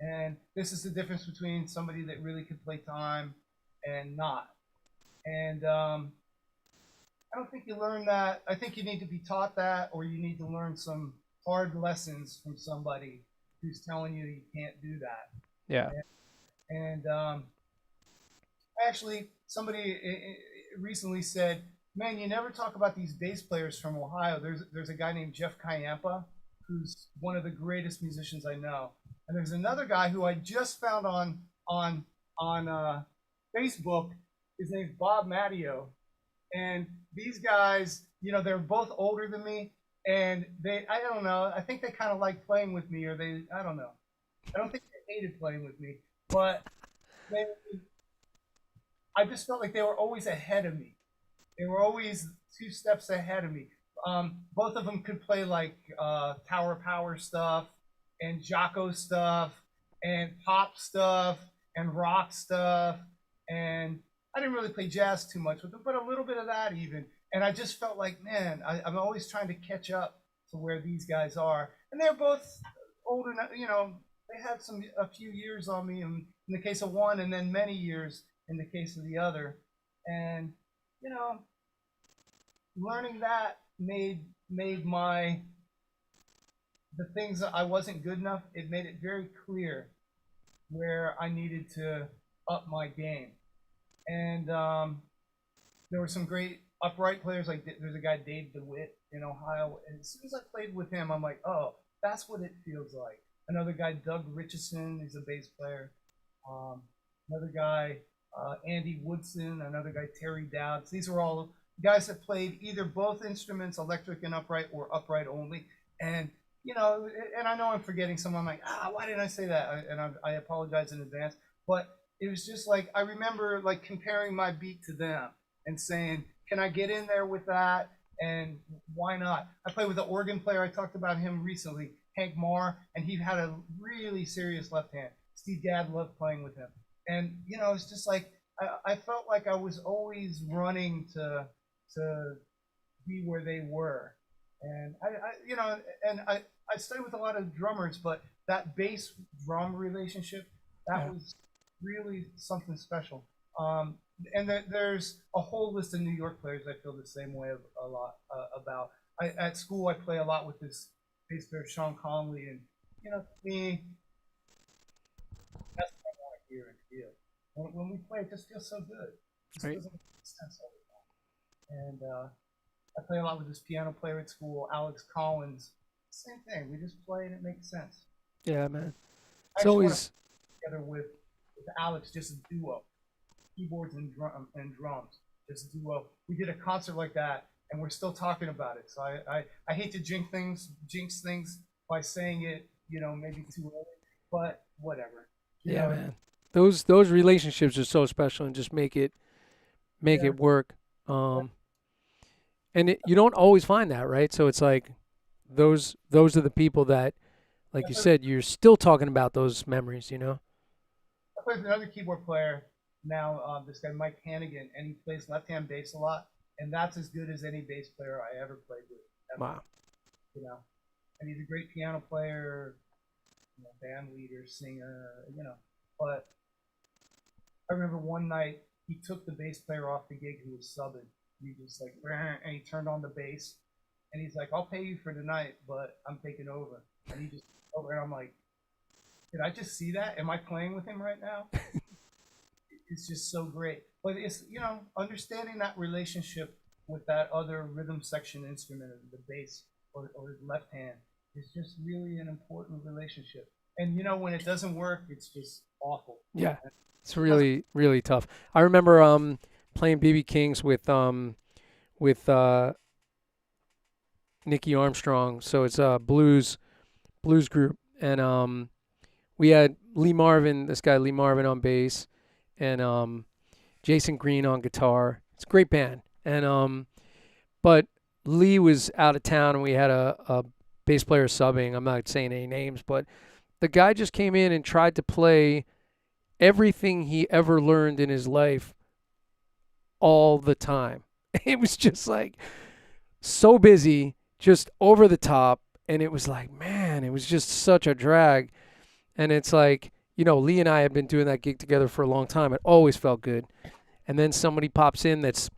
And this is the difference between somebody that really could play time and not. And I don't think you learn that. I think you need to be taught that, or you need to learn some hard lessons from somebody who's telling you can't do that. Yeah. And actually, somebody recently said, "Man, you never talk about these bass players from Ohio." There's a guy named Jeff Kayampa, who's one of the greatest musicians I know, and there's another guy who I just found on Facebook. His name's Bob Matteo, and these guys, they're both older than me, and I don't know, I think they kind of like playing with me, or I don't know. I don't think they hated playing with me, but they, I just felt like they were always ahead of me. They were always 2 steps ahead of me. Both of them could play like Tower Power stuff and Jocko stuff and pop stuff and rock stuff. And I didn't really play jazz too much with them, but a little bit of that even. And I just felt like, man, I'm always trying to catch up to where these guys are. And they're both older, they had a few years on me in the case of one, and then many years in the case of the other. And, learning that made the things that I wasn't good enough, it made it very clear where I needed to up my game. And there were some great upright players, like there's a guy, Dave DeWitt, in Ohio. And as soon as I played with him, I'm like, oh, that's what it feels like. Another guy, Doug Richardson, he's a bass player. Another guy, Andy Woodson. Another guy, Terry Dowds. These were all guys that played either both instruments, electric and upright, or upright only. And and I know I'm forgetting someone. I'm like, why didn't I say that? And I apologize in advance. But it was just like, I remember like comparing my beat to them and saying, can I get in there with that? And why not? I played with an organ player. I talked about him recently, Hank Marr, and he had a really serious left hand. Steve Gadd loved playing with him. And, it's just like, I felt like I was always running to be where they were. And I studied with a lot of drummers, but that bass drum relationship, that was really something special. And there's a whole list of New York players I feel the same way a lot about. At school, I play a lot with this bass player Sean Conley, and to me, that's what I want to hear and feel. When we play, it just feels so good. It just Right. doesn't make sense all the time. And I play a lot with this piano player at school, Alex Collins. Same thing. We just play and it makes sense. Yeah, man. I It's actually want to always play together with Alex, just a duo, keyboards and drums, just a duo. We did a concert like that, and we're still talking about it. So I hate to jinx things by saying it, maybe too early, but whatever. You yeah, know, man. Those relationships are so special and just make yeah, it work. Um, and you don't always find that, right? So it's like those are the people that, like you said, you're still talking about those memories, you know? I play with another keyboard player now, this guy Mike Hannigan, and he plays left-hand bass a lot, and that's as good as any bass player I ever played with, ever. Wow. You know, and he's a great piano player, band leader, singer, But I remember one night he took the bass player off the gig who was subbing. He just like, and he turned on the bass, and he's like, "I'll pay you for tonight, but I'm taking over." And he just over, and I'm like, "Did I just see that? Am I playing with him right now?" It's just so great. But it's understanding that relationship with that other rhythm section instrument, the bass or his left hand, is just really an important relationship. And when it doesn't work, it's just awful. Yeah. It's really, really tough. I remember playing BB Kings with Nicky Armstrong. So it's a blues group, and we had this guy Lee Marvin on bass, and Jason Green on guitar. It's a great band, and but Lee was out of town, and we had a bass player subbing. I'm not saying any names, but the guy just came in and tried to play everything he ever learned in his life all the time. It was just like so busy, just over the top, and it was like, man, it was just such a drag. And it's like, Lee and I have been doing that gig together for a long time. It always felt good. And then somebody pops in that's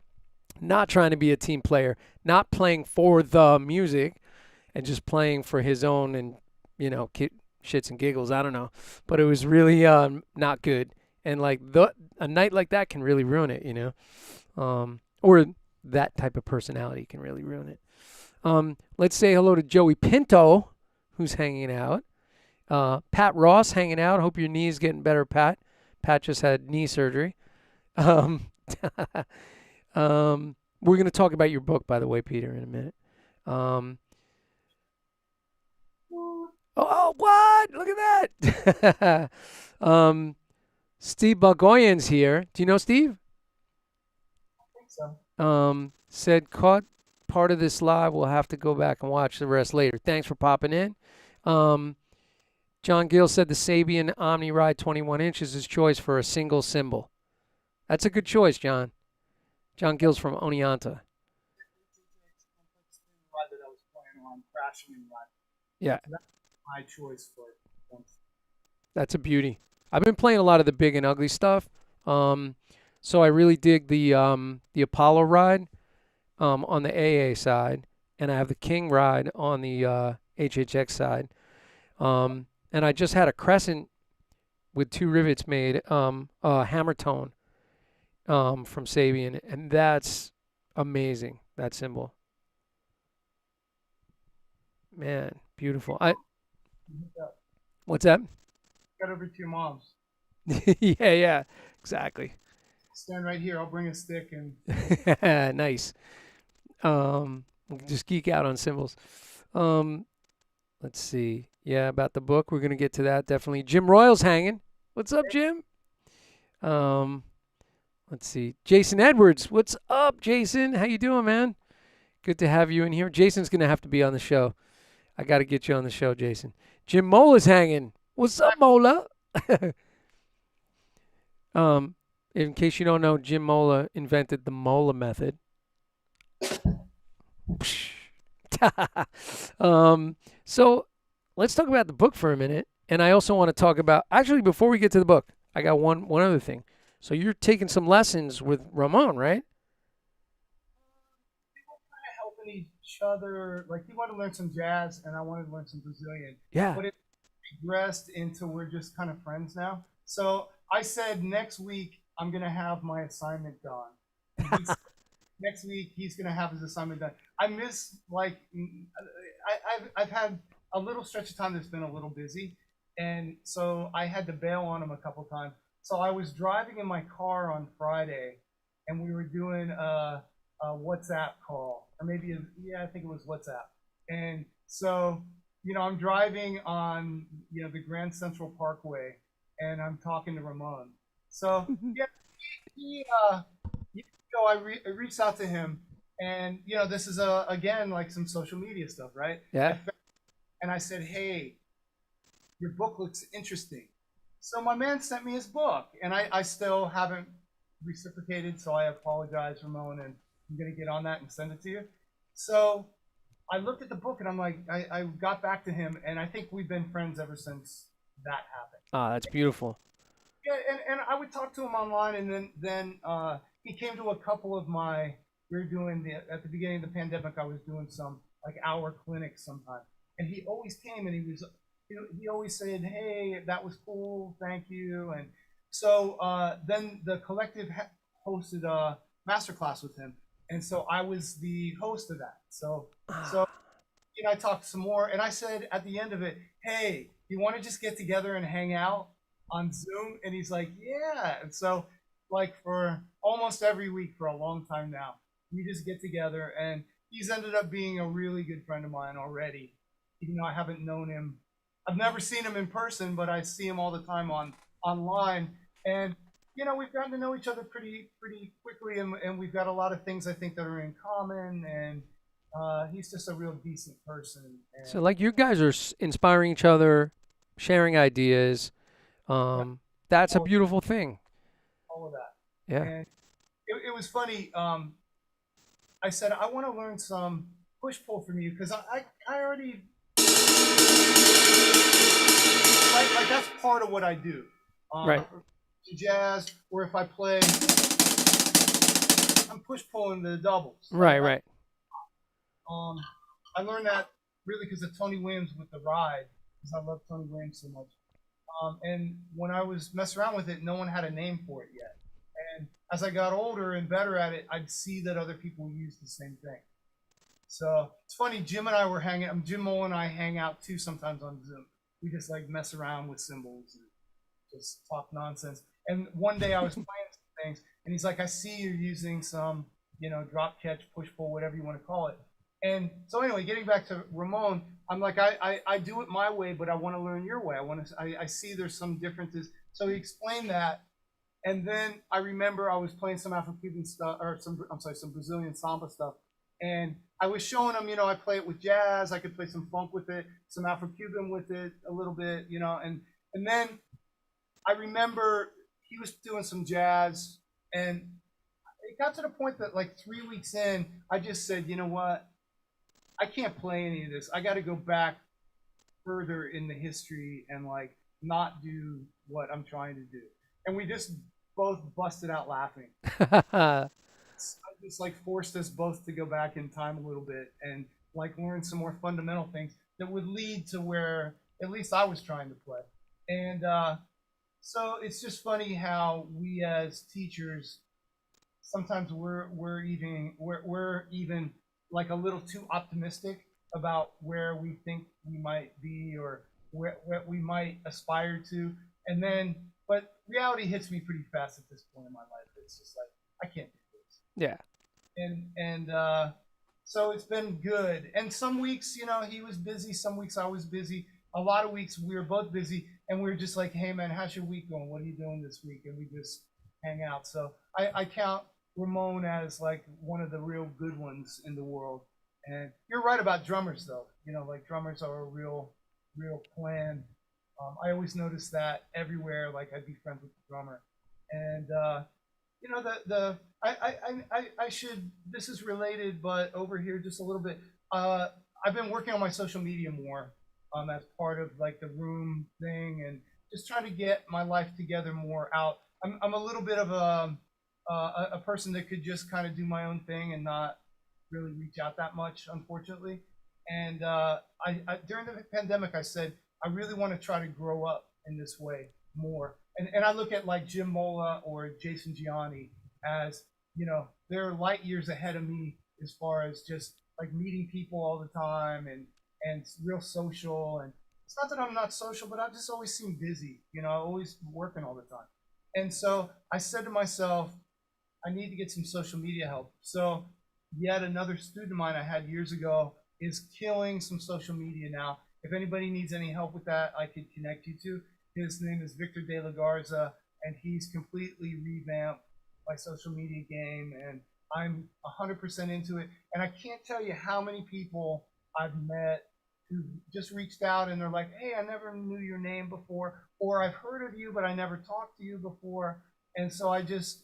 not trying to be a team player, not playing for the music, and just playing for his own and, shits and giggles. I don't know. But it was really not good. And like a night like that can really ruin it, or that type of personality can really ruin it. Let's say hello to Joey Pinto, who's hanging out. Pat Ross hanging out. Hope your knee's getting better, Pat. Pat just had knee surgery. Um, we're going to talk about your book, by the way, Peter, in a minute. Oh, what? Look at that. Steve Balgoyan's here. Do you know Steve? I think so. Said caught part of this live. We'll have to go back and watch the rest later. Thanks for popping in. John Gill said the Sabian Omni Ride 21 inches is his choice for a single cymbal. That's a good choice, John. John Gill's from Oneonta. Ride that I was playing on, crashing and ride. Yeah. So that's my choice for it. That's a beauty. I've been playing a lot of the big and ugly stuff. So I really dig the Apollo ride on the AA side, and I have the King ride on the HHX side. And I just had a Crescent with 2 rivets made, hammer tone from Sabian, and that's amazing, that cymbal. Man, beautiful. What's that? Got over to your mom's. Yeah, exactly. Stand right here. I'll bring a stick and. Nice. We can just geek out on cymbals. Let's see. Yeah, about the book. We're gonna get to that definitely. Jim Royal's hanging. What's up, Jim? Let's see. Jason Edwards. What's up, Jason? How you doing, man? Good to have you in here. Jason's gonna have to be on the show. I got to get you on the show, Jason. Jim Mola's hanging. What's up, Mola? In case you don't know, Jim Mola invented the Mola method. So let's talk about the book for a minute. And I also want to talk about, actually, before we get to the book, I got one other thing. So you're taking some lessons with Ramon, right? People kind of helping each other. Like he wanted to learn some jazz, and I wanted to learn some Brazilian. Yeah. But it regressed into we're just kind of friends now. So I said next week I'm gonna have my assignment done, and he said next week he's gonna have his assignment done. I miss like I've had a little stretch of time that's been a little busy, and so I had to bail on him a couple times. So I was driving in my car on Friday, and we were doing a WhatsApp call, or maybe yeah, I think it was WhatsApp. And so I'm driving on the Grand Central Parkway, and I'm talking to Ramon. So yeah, he I reached out to him, and this is again like some social media stuff, right? Yeah. And I said, hey, your book looks interesting. So my man sent me his book, and I still haven't reciprocated, so I apologize, Ramon, and I'm gonna get on that and send it to you. So I looked at the book, and I'm like, I got back to him, and I think we've been friends ever since that happened. Ah, that's beautiful. Yeah, and I would talk to him online, and then he came to a couple of my. We were doing at the beginning of the pandemic. I was doing some like hour clinics sometimes, and he always came, and he always said, "Hey, that was cool, thank you." And so then the collective hosted a masterclass with him, and so I was the host of that. So Ah, I talked some more, and I said at the end of it, "Hey, you want to just get together and hang out on Zoom?" And he's like, "Yeah." And so, like for almost every week for a long time now, we just get together, and he's ended up being a really good friend of mine already. Even though I haven't known him, I've never seen him in person, but I see him all the time online, and we've gotten to know each other pretty quickly, and we've got a lot of things I think that are in common, and he's just a real decent person, so and like you guys are inspiring each other, sharing ideas. yeah, That's a all, beautiful thing. all of that. Yeah. And it was funny. I said I want to learn some push pull from you because I already like that's part of what I do. Right. Jazz, or if I play, I'm push pulling the doubles. Right. Right. Um, I learned that really because of Tony Williams with the ride, because I love Tony Williams so much. And when I was messing around with it, no one had a name for it yet. And as I got older and better at it, I'd see that other people used the same thing. So it's funny. Jim and I were hanging. Jim Mole and I hang out too sometimes on Zoom. We just like mess around with symbols and just talk nonsense. And one day I was playing some things, and he's like, "I see you're using some, drop catch, push pull, whatever you want to call it." And so anyway, getting back to Ramon, I'm like, I do it my way, but I want to learn your way. I see there's some differences. So he explained that, and then I remember I was playing some Afro-Cuban stuff, or some Brazilian samba stuff, and I was showing him, I play it with jazz, I could play some funk with it, some Afro-Cuban with it a little bit, and then I remember he was doing some jazz, and it got to the point that like 3 weeks in, I just said, you know what, I can't play any of this. I got to go back further in the history and like not do what I'm trying to do. And we just both busted out laughing. I just like forced us both to go back in time a little bit and like learn some more fundamental things that would lead to where at least I was trying to play. And so it's just funny how we as teachers sometimes we're even like a little too optimistic about where we think we might be or what we might aspire to, and then but reality hits me pretty fast at this point in my life. It's just like I can't do this, Yeah. and so it's been good. And some weeks, he was busy. Some weeks I was busy. A lot of weeks we were both busy, and we were just like, "Hey man, how's your week going? What are you doing this week?" And we just hang out. So I count Ramon as like one of the real good ones in the world. And you're right about drummers, though. Like drummers are a real clan. I always notice that everywhere. Like I'd be friends with the drummer, and I should. This is related, but over here just a little bit. I've been working on my social media more, as part of like the room thing, and just trying to get my life together more out. I'm a little bit of a person that could just kind of do my own thing and not really reach out that much, unfortunately. And during the pandemic, I said I really want to try to grow up in this way more. And I look at like Jim Mola or Jason Gianni as, they're light years ahead of me as far as just like meeting people all the time and real social. And it's not that I'm not social, but I've just always seemed busy, always working all the time. And so I said to myself, I need to get some social media help. So yet another student of mine I had years ago is killing some social media now. If anybody needs any help with that, I could connect you to. His name is Victor De La Garza, and he's completely revamped my social media game, and I'm 100% into it. And I can't tell you how many people I've met who just reached out and they're like, hey, I never knew your name before, or I've heard of you, but I never talked to you before. And so I just,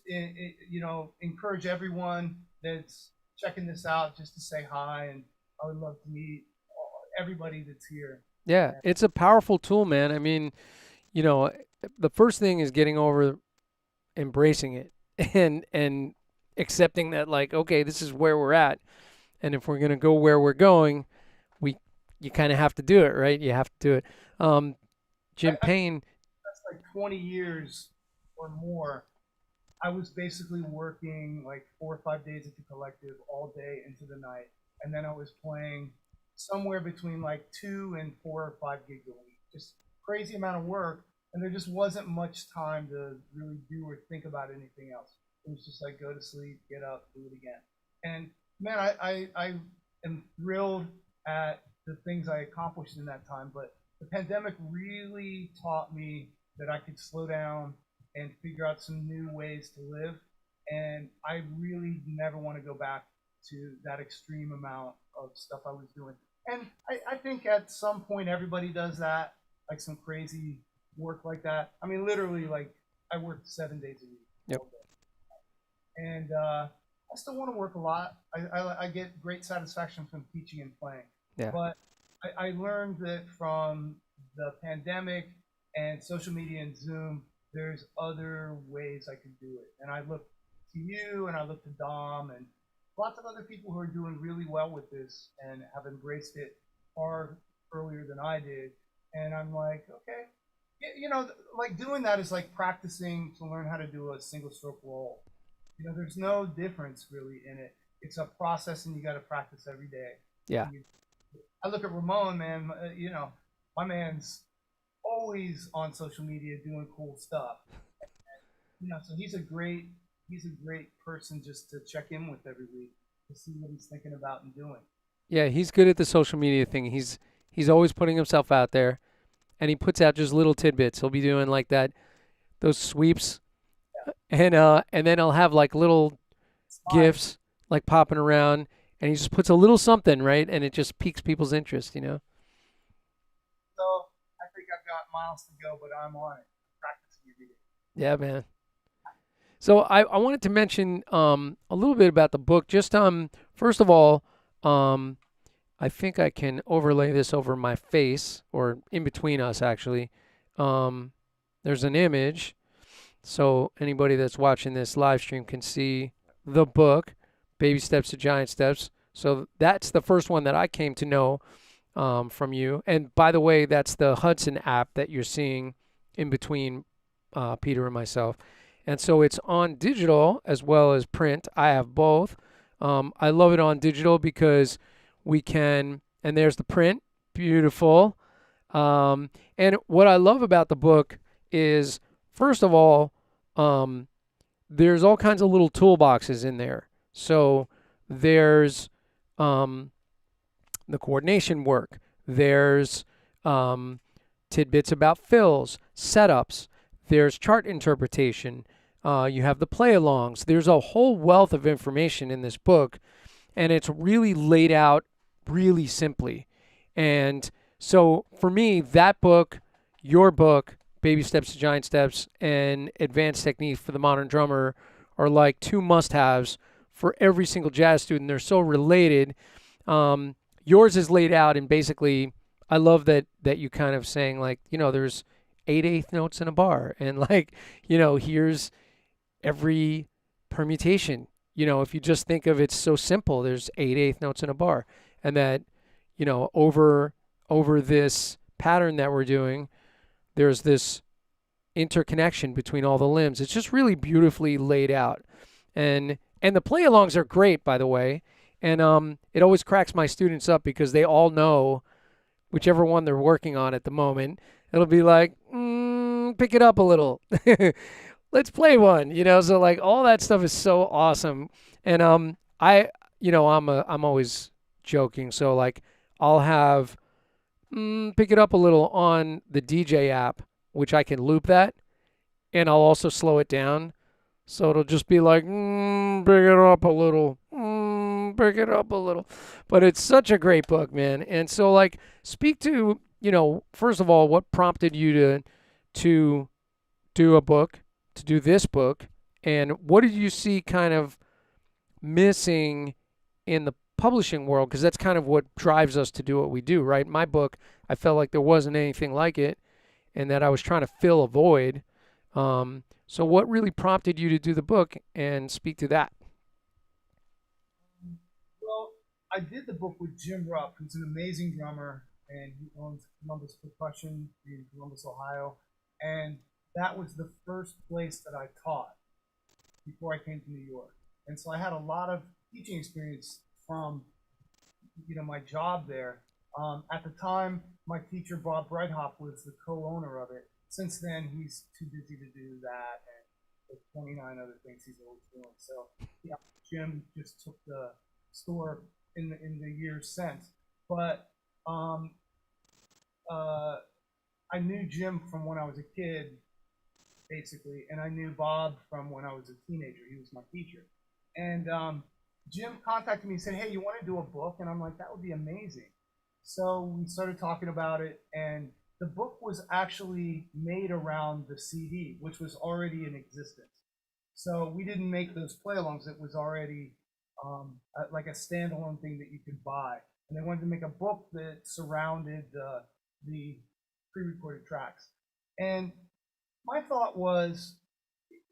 encourage everyone that's checking this out just to say hi. And I would love to meet everybody that's here. Yeah, it's a powerful tool, man. I mean, you know, the first thing is getting over embracing it and accepting that like, okay, this is where we're at. And if we're gonna go where we're going, we you kind of have to do it, right? You have to do it. Um, Jim I Payne, That's like 20 years or more. I was basically working like 4 or 5 days at the collective all day into the night. And then I was playing somewhere between like 2 and 4 or 5 gigs a week. Just crazy amount of work. And there just wasn't much time to really do or think about anything else. It was just like go to sleep, get up, do it again. And man, I am thrilled at the things I accomplished in that time. But the pandemic really taught me that I could slow down and figure out some new ways to live. And I really never want to go back to that extreme amount of stuff I was doing. And I think at some point everybody does that, like some crazy work like that. I mean, literally, like I worked 7 days a week yep, all day. And I still want to work a lot. I get great satisfaction from teaching and playing. yeah, But I learned that from the pandemic and social media and Zoom, there's other ways I could do it. And I look to you and I look to Dom and lots of other people who are doing really well with this and have embraced it far earlier than I did. And I'm like, okay, like doing that is like practicing to learn how to do a single stroke roll. There's no difference really in it. It's a process and you got to practice every day. yeah. I look at Ramon, man, my man's always on social media doing cool stuff. So he's a great person just to check in with every week to see what he's thinking about and doing. Yeah, he's good at the social media thing. He's always putting himself out there, and he puts out just little tidbits. He'll be doing like that, those sweeps, and then I'll have like little It's fine. gifs like popping around, and he just puts a little something, right, and it just piques people's interest. So I think I've got miles to go, but I'm on it. Practicing every day. Yeah, man. So I wanted to mention a little bit about the book. Just first of all, um I think I can overlay this over my face or in between us actually. Um there's an image so anybody that's watching this live stream can see the book, Baby Steps to Giant Steps. So that's the first one that I came to know from you. And by the way, that's the Hudson app that you're seeing in between Peter and myself. And so it's on digital as well as print. I have both. I love it on digital because we can, and there's the print, beautiful. And what I love about the book is, first of all, um, there's all kinds of little toolboxes in there. So there's um, the coordination work. There's tidbits about fills, setups. There's chart interpretation. You have the play alongs. There's a whole wealth of information in this book, and it's really laid out really simply. And so for me, that book, your book, Baby Steps to Giant Steps, and Advanced Technique for the Modern Drummer are like two must haves for every single jazz student. They're so related. Yours is laid out and basically, I love that you kind of saying like, there's 8/8 notes in a bar, and like, here's every permutation if you just think of it's so simple, there's 8/8 notes in a bar, and that, over this pattern that we're doing, there's this interconnection between all the limbs. It's just really beautifully laid out, and the play-alongs are great, by the way. And it always cracks my students up because they all know whichever one they're working on at the moment. It'll be like, pick it up a little. Let's play one. So like all that stuff is so awesome. And I'm always joking. So like I'll have pick it up a little on the DJ app, which I can loop that, and I'll also slow it down. So it'll just be like, pick it up a little, pick it up a little. But it's such a great book, man. And so, like, speak to, first of all, what prompted you to do a book, to do this book, and what did you see kind of missing in the publishing world? Because that's kind of what drives us to do what we do, right? My book, I felt like there wasn't anything like it, and that I was trying to fill a void. So what really prompted you to do the book, and speak to that? Well, I did the book with Jim Rupp, who's an amazing drummer, and he owns Columbus Percussion in Columbus, Ohio. And that was the first place that I taught before I came to New York. And so I had a lot of teaching experience from my job there. At the time, my teacher Bob Breithaupt was the co-owner of it. Since then, he's too busy to do that, and there's 29 other things he's always doing. So yeah, Jim just took the store in the years since. But I knew Jim from when I was a kid, basically, and I knew Bob from when I was a teenager. He was my teacher, and Jim contacted me and said, "Hey, you want to do a book?" And I'm like, "That would be amazing." So we started talking about it, and the book was actually made around the CD, which was already in existence. So we didn't make those play-alongs. It was already like a standalone thing that you could buy. And they wanted to make a book that surrounded the pre-recorded tracks. And my thought was,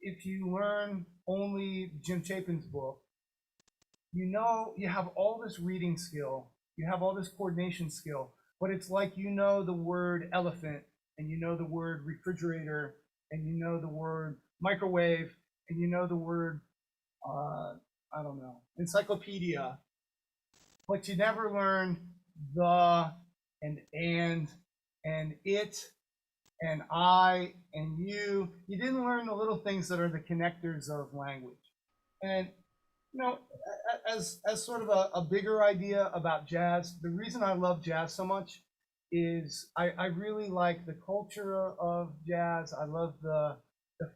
if you learn only Jim Chapin's book, you have all this reading skill, you have all this coordination skill, but it's like the word elephant, and the word refrigerator, and the word microwave, and the word I don't know, encyclopedia, but you never learn the and it and I and you. You didn't learn the little things that are the connectors of language. And as sort of a bigger idea about jazz, the reason I love jazz so much is I really like the culture of jazz. I love the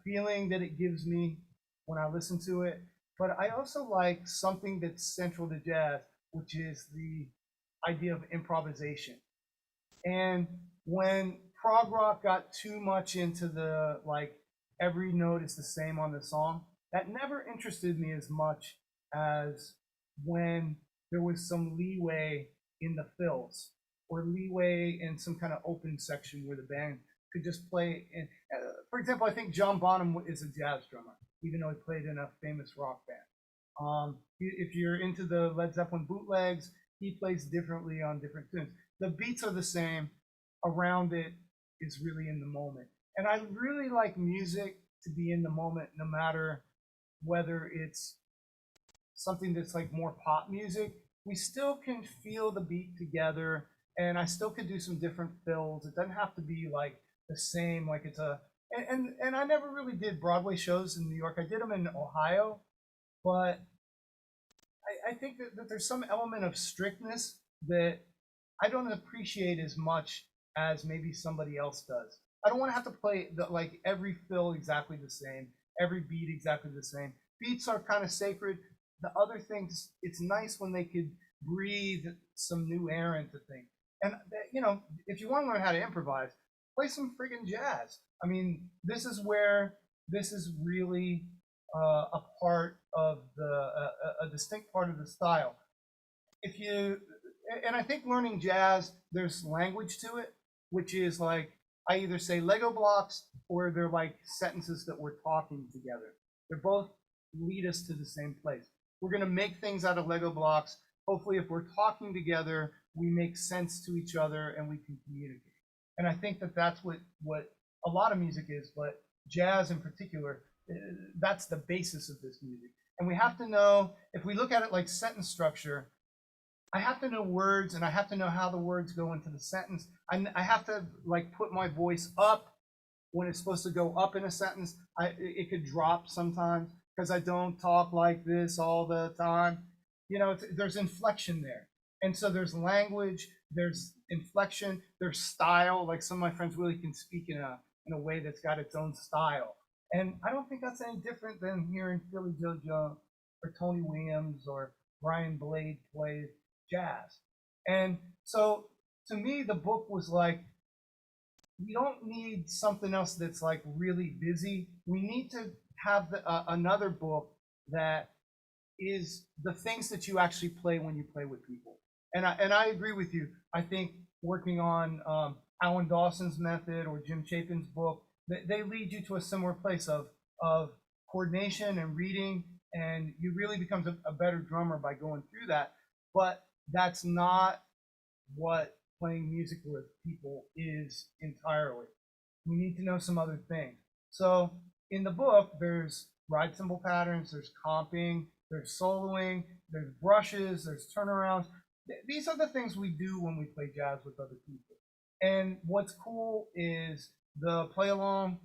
feeling that it gives me when I listen to it. But I also like something that's central to jazz, which is the idea of improvisation. And when prog rock got too much into the like every note is the same on the song, that never interested me as much as when there was some leeway in the fills, or leeway in some kind of open section where the band could just play. And for example, I think John Bonham is a jazz drummer, even though he played in a famous rock band. If you're into the Led Zeppelin bootlegs, he plays differently on different tunes. The beats are the same, around it is really in the moment. And I really like music to be in the moment, no matter whether it's something that's like more pop music. We still can feel the beat together, and I still could do some different fills. It doesn't have to be like the same, like it's a and I never really did Broadway shows in New York. I did them in Ohio, but I think that there's some element of strictness that I don't appreciate as much as maybe somebody else does. I don't want to have to play like every fill exactly the same, every beat exactly the same. Beats are kind of sacred. The other things, it's nice when they could breathe some new air into things. And if you want to learn how to improvise, play some friggin' jazz. I mean, this is really a part of a distinct part of the style. If you and I think learning jazz, there's language to it, which is like I either say Lego blocks or they're like sentences that we're talking together. They're both lead us to the same place. We're going to make things out of Lego blocks. Hopefully, if we're talking together, we make sense to each other and we can communicate. And I think that that's what a lot of music is, but jazz in particular, that's the basis of this music. And we have to know, if we look at it like sentence structure, I have to know words and I have to know how the words go into the sentence. I have to like put my voice up when it's supposed to go up in a sentence. It could drop sometimes because I don't talk like this all the time. You know, there's inflection there. And so there's language, there's inflection, there's style. Like some of my friends really can speak in a way that's got its own style. And I don't think that's any different than hearing Philly Joe Jones or Tony Williams or Brian Blade play jazz. And so to me, the book was like, we don't need something else that's like really busy. We need to have another book that is the things that you actually play when you play with people. And I agree with you. I think working on Alan Dawson's method or Jim Chapin's book, they lead you to a similar place of coordination and reading, and you really become a better drummer by going through that. But that's not what playing music with people is entirely. We need to know some other things. So in the book, there's ride cymbal patterns, there's comping, there's soloing, there's brushes, there's turnarounds. These are the things we do when we play jazz with other people. And what's cool is the play along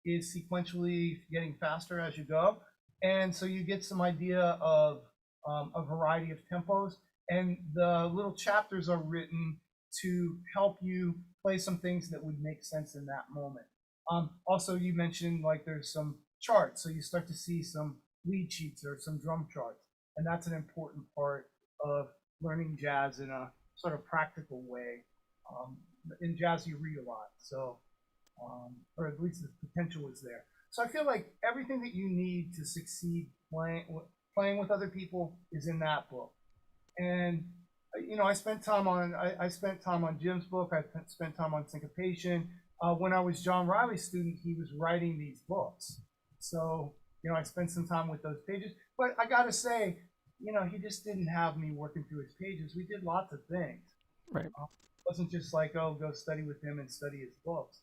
is sequentially getting faster as you go. And so you get some idea of a variety of tempos. And the little chapters are written to help you play some things that would make sense in that moment. Also, you mentioned like there's some charts. So you start to see some lead sheets or some drum charts. And that's an important part of learning jazz in a sort of practical way. In jazz, you read a lot. So, or at least the potential is there. So I feel like everything that you need to succeed playing with other people is in that book. And you know, I spent time on Jim's book. I spent time on syncopation. When I was John Riley's student, he was writing these books. So you know, I spent some time with those pages. But I got to say, you know, he just didn't have me working through his pages. We did lots of things. Right. It wasn't just like, oh, go study with him and study his books.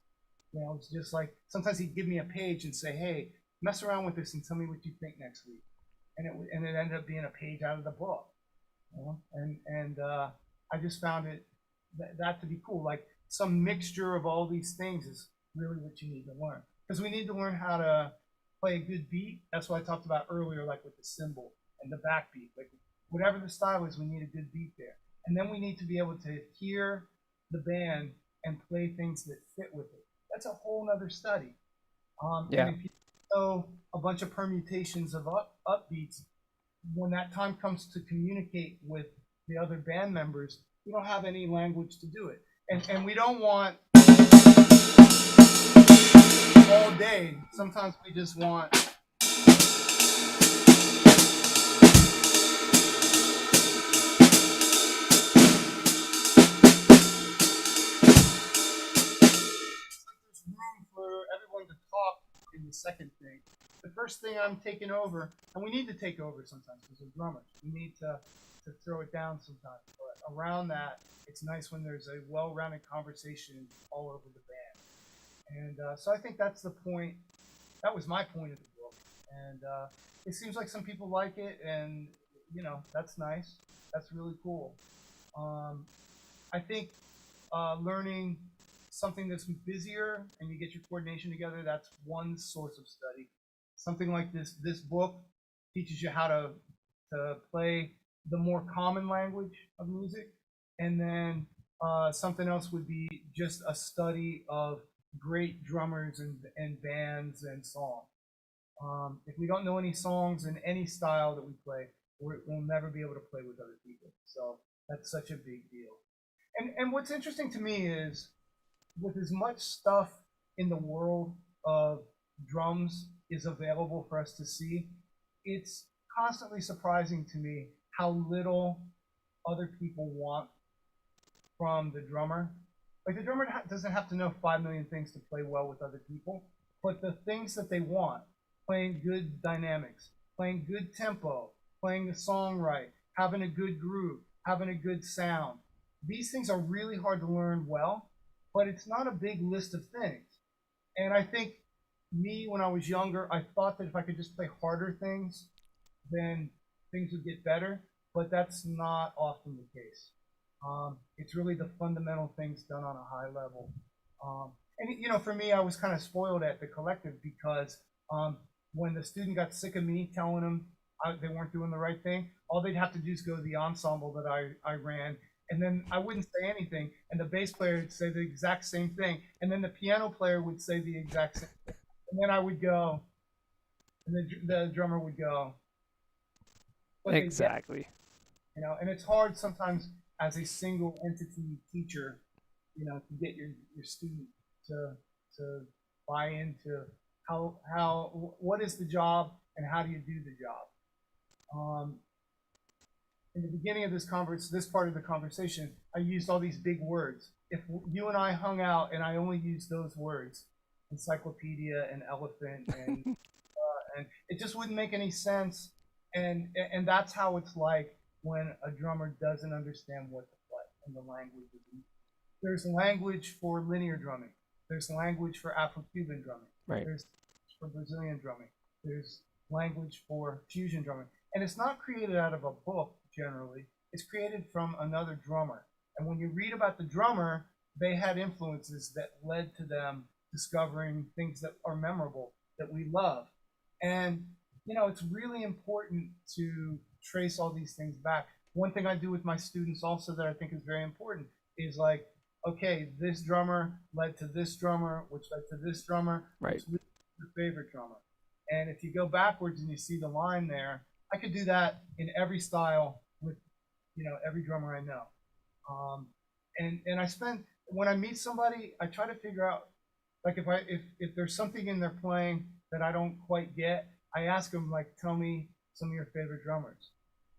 You know, it's just like sometimes he'd give me a page and say, hey, mess around with this and tell me what you think next week. And it ended up being a page out of the book. You know? And I just found that to be cool. Like some mixture of all these things is really what you need to learn, because we need to learn how to play a good beat. That's what I talked about earlier, like with the cymbal and the backbeat. Like whatever the style is, we need a good beat there, and then we need to be able to hear the band and play things that fit with it. That's a whole nother study. Yeah. And if you know a bunch of permutations of upbeats, when that time comes to communicate with the other band members, we don't have any language to do it. And we don't want all day. Sometimes we just want room for everyone to talk in the second thing. The first thing I'm taking over, and we need to take over sometimes as a drummer. We need to throw it down sometimes. But around that, it's nice when there's a well-rounded conversation all over the band. And so I think that's the point. That was my point of the book. And it seems like some people like it, and you know, that's nice. That's really cool. I think learning something that's busier and you get your coordination together, that's one source of study. Something like this book teaches you how to play the more common language of music. And then something else would be just a study of great drummers and bands and songs. If we don't know any songs in any style that we play, we'll never be able to play with other people. So that's such a big deal. And what's interesting to me is, with as much stuff in the world of drums is available for us to see, it's constantly surprising to me how little other people want from the drummer. Like the drummer doesn't have to know 5 million things to play well with other people, but the things that they want, playing good dynamics, playing good tempo, playing the song right, having a good groove, having a good sound. These things are really hard to learn well, but it's not a big list of things. And I think me, when I was younger, I thought that if I could just play harder things, then things would get better. But that's not often the case. It's really the fundamental things done on a high level. And for me, I was kind of spoiled at the collective because um, when the student got sick of me telling them they weren't doing the right thing, all they'd have to do is go to the ensemble that I ran, and then I wouldn't say anything, and the bass player would say the exact same thing, and then the piano player would say the exact same thing, and then I would go, and the drummer would go, but they get, Exactly. and it's hard sometimes as a single entity teacher, to get your student to to buy into how what is the job and how do you do the job. Um, in the beginning of this part of the conversation, I used all these big words. If you and I hung out and I only used those words, encyclopedia and elephant and it just wouldn't make any sense. And that's how it's like when a drummer doesn't understand what to play and the language is. There's language for linear drumming. There's language for Afro-Cuban drumming. Right. There's for Brazilian drumming. There's language for fusion drumming. And it's not created out of a book generally. It's created from another drummer. And when you read about the drummer, they had influences that led to them discovering things that are memorable, that we love. And, it's really important to trace all these things back. One thing I do with my students also that I think is very important is like, okay, this drummer led to this drummer, which led to this drummer, Right. which led to your favorite drummer. And if you go backwards and you see the line there, I could do that in every style with, every drummer I know. And I spend when I meet somebody, I try to figure out like if there's something in their playing that I don't quite get, I ask them like, tell me some of your favorite drummers,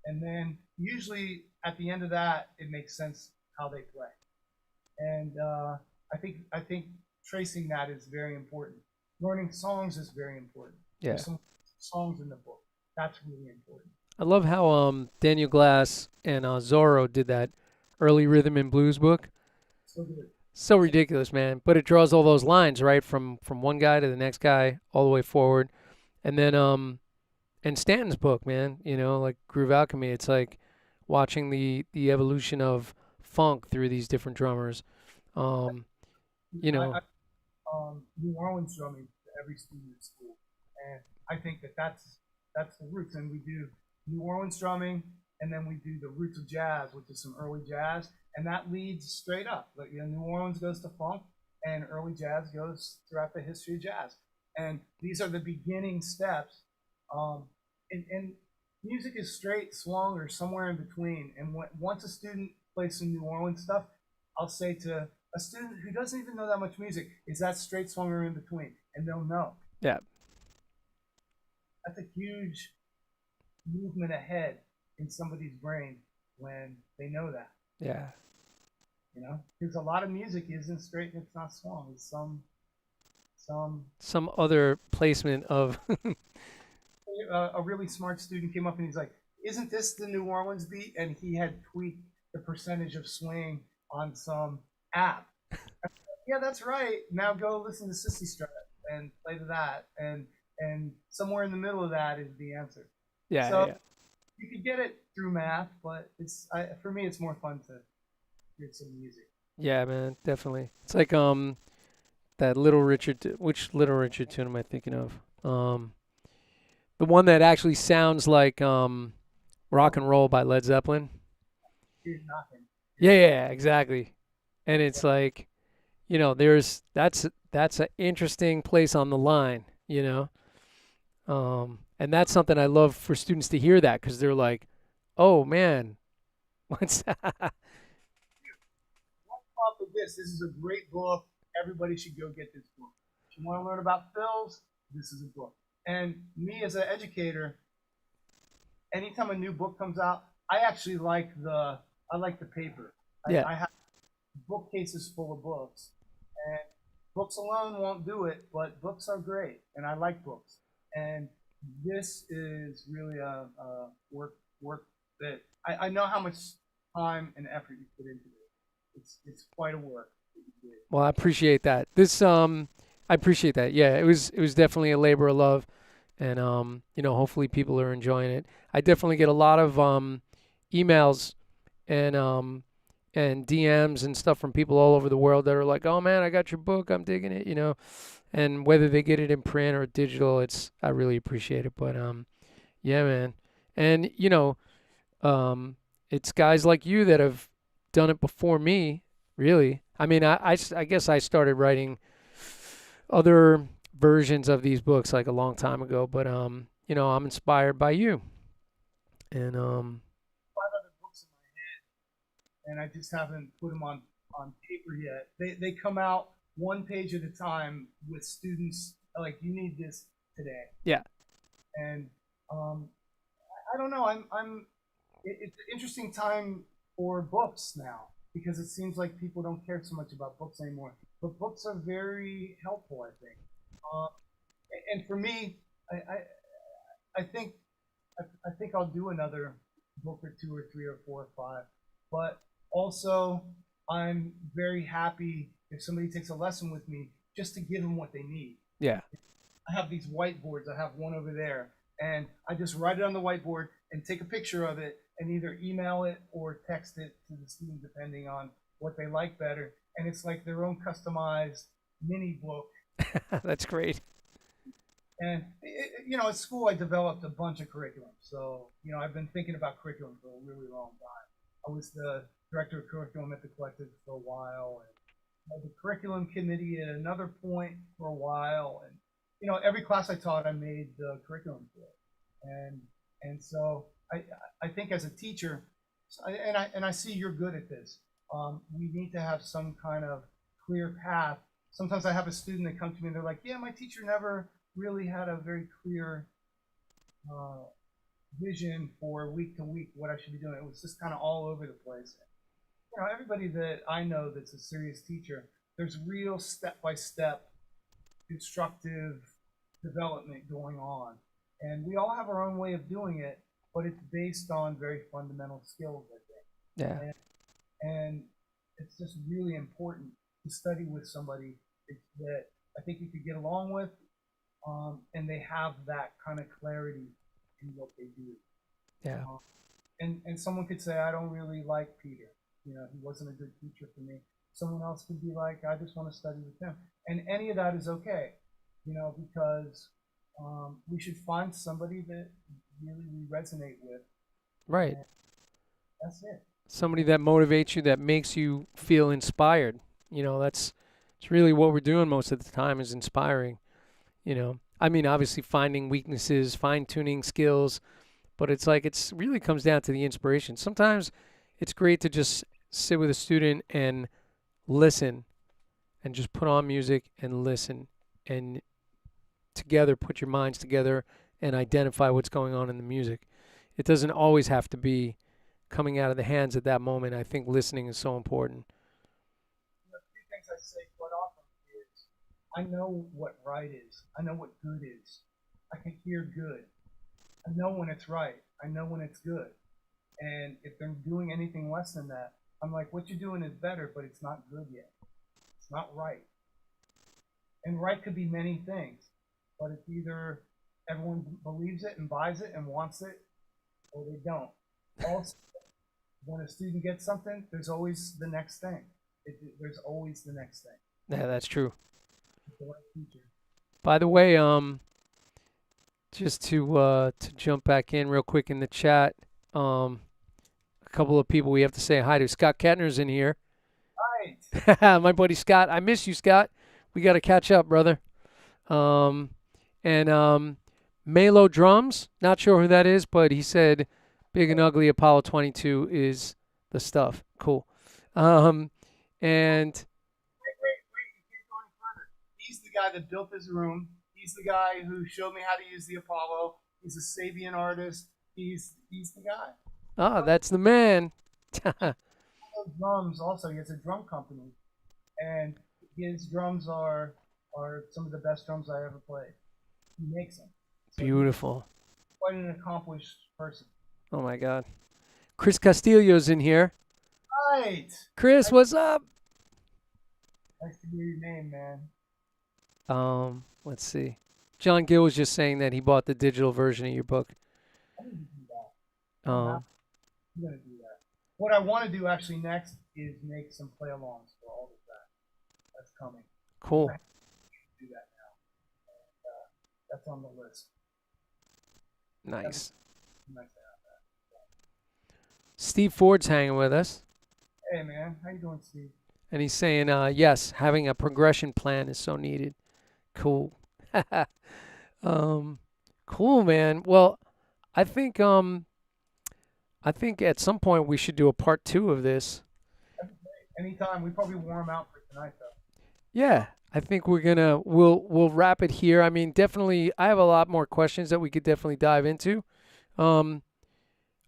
and then usually at the end of that, it makes sense how they play. And I think tracing that is very important. Learning songs is very important. Yeah. There's some songs in the book. That's really important. I love how Daniel Glass and Zorro did that early rhythm and blues book. So good. So ridiculous, man. But it draws all those lines right from one guy to the next guy all the way forward. And then and Stanton's book, man, like Groove Alchemy, it's like watching the evolution of funk through these different drummers. Um, you know, I New Orleans drumming to every student at school, and I think that's the roots. And we do New Orleans drumming, and then we do the roots of jazz, which is some early jazz, and that leads straight up. Like New Orleans goes to funk, and early jazz goes throughout the history of jazz, and these are the beginning steps. Um, and music is straight, swung, or somewhere in between. And once a student plays some New Orleans stuff, I'll say to a student who doesn't even know that much music, is that straight swung or in between? And they'll know. yeah, That's a huge movement ahead in somebody's brain when they know that. yeah. Because a lot of music isn't straight and it's not swung. It's some Some other placement of a really smart student came up and he's like, "Isn't this the New Orleans beat?" And he had tweaked the percentage of swing on some app. Yeah, that's right. Now go listen to Sissy Strut and play to that, and somewhere in the middle of that is the answer. yeah, So yeah. you could get it through math, but for me it's more fun to hear some music. Yeah, man, definitely. It's like that Little Richard which Little Richard tune am I thinking of? The one that actually sounds like Rock and Roll by Led Zeppelin. Here's nothing. Yeah, yeah, exactly. And it's like, there's that's an interesting place on the line. And that's something I love for students to hear that because they're like, "Oh man, what's that?" Off of this is a great book. Everybody should go get this book. If you want to learn about fills, this is a book. And me as an educator, anytime a new book comes out, I like the paper. Yeah, I have bookcases full of books, and books alone won't do it, but books are great, and I like books. And this is really a work that I know how much time and effort you put into it. It's quite a work that you did. Well, I appreciate that. I appreciate that. Yeah, it was definitely a labor of love, and hopefully people are enjoying it. I definitely get a lot of emails and DMs and stuff from people all over the world that are like, "Oh man, I got your book. I'm digging it." And whether they get it in print or digital, I really appreciate it. But yeah, man, and um, it's guys like you that have done it before me. Really, I mean, I guess I started writing other versions of these books like a long time ago, but I'm inspired by you, and 5 other books in my head, and I just haven't put them on paper yet. They come out one page at a time with students like you need this today, yeah, and um, I don't know. It's an interesting time for books now because it seems like people don't care so much about books anymore. But books are very helpful, I think. Uh, and for me, I think I think I'll do another book or two or three or four or five. But also, I'm very happy if somebody takes a lesson with me just to give them what they need. yeah. I have these whiteboards. I have one over there, and I just write it on the whiteboard and take a picture of it and either email it or text it to the student depending on what they like better. And it's like their own customized mini book. That's great. And at school I developed a bunch of curriculum. So I've been thinking about curriculum for a really long time. I was the director of curriculum at the collective for a while, and the curriculum committee at another point for a while, and every class I taught, I made the curriculum for it, and so I think as a teacher, and I see you're good at this. We need to have some kind of clear path. Sometimes I have a student that comes to me and they're like, "Yeah, my teacher never really had a very clear uh, vision for week to week what I should be doing. It was just kind of all over the place." Everybody that I know that's a serious teacher, there's real step by step constructive development going on. And we all have our own way of doing it, but it's based on very fundamental skills, I Yeah, think. And it's just really important to study with somebody that I think you could get along with, and they have that kind of clarity in what they do. yeah, Um, and someone could say, I don't really like Peter. He wasn't a good teacher for me. Someone else could be like, I just want to study with him. And any of that is okay, because we should find somebody that really we resonate with. right. And that's it. Somebody that motivates you, that makes you feel inspired. That's it's really what we're doing most of the time is inspiring. I mean, obviously finding weaknesses, fine tuning skills, but it's like it's really comes down to the inspiration. Sometimes it's great to just sit with a student and listen and just put on music and listen and together put your minds together and identify what's going on in the music. It doesn't always have to be coming out of the hands at that moment. I think listening is so important. Three things I say quite often is I know what right is. I know what good is. I can hear good. I know when it's right. I know when it's good. And if they're doing anything less than that, I'm like, what you're doing is better, but it's not good yet. It's not right. And right could be many things, but it's either everyone believes it and buys it and wants it, or they don't. Also, when a student gets something, there's always the next thing. There's always the next thing. Yeah, that's true. It's the right teacher. By the way, just to jump back in real quick in the chat, um, a couple of people we have to say hi to. Scott Kettner's in here. Right. My buddy Scott. I miss you, Scott. We got to catch up, brother. Um, and Melo Drums. Not sure who that is, but he said Big and Ugly Apollo 22 is the stuff. Cool. And Wait. You can't go any further. He's the guy that built this room. He's the guy who showed me how to use the Apollo. He's a Sabian artist. He's the guy. that's the man. Drums also. He has a drum company, and his drums are some of the best drums I ever played. He makes them. So he's Beautiful. quite an accomplished person. Oh my God. Chris Castillo's in here. Right. Chris, what's up? Nice to hear your name, man. Let's see. John Gill was just saying that he bought the digital version of your book. I need to do that. I don't have. Um, I'm gonna do that. What I want to do actually next is make some play-alongs for all of that. That's coming. I cool. have to do that now. That's on the list. That'd Nice. be nice to have that. Steve Ford's hanging with us, Hey, man, how you doing, Steve? and he's saying, yes, having a progression plan is so needed. Cool. um, cool, man. Well, I think I think at some point we should do a part two of this. Anytime. We probably warm out for tonight, though. Yeah, I think we'll wrap it here. I mean, definitely, I have a lot more questions that we could definitely dive into. Um,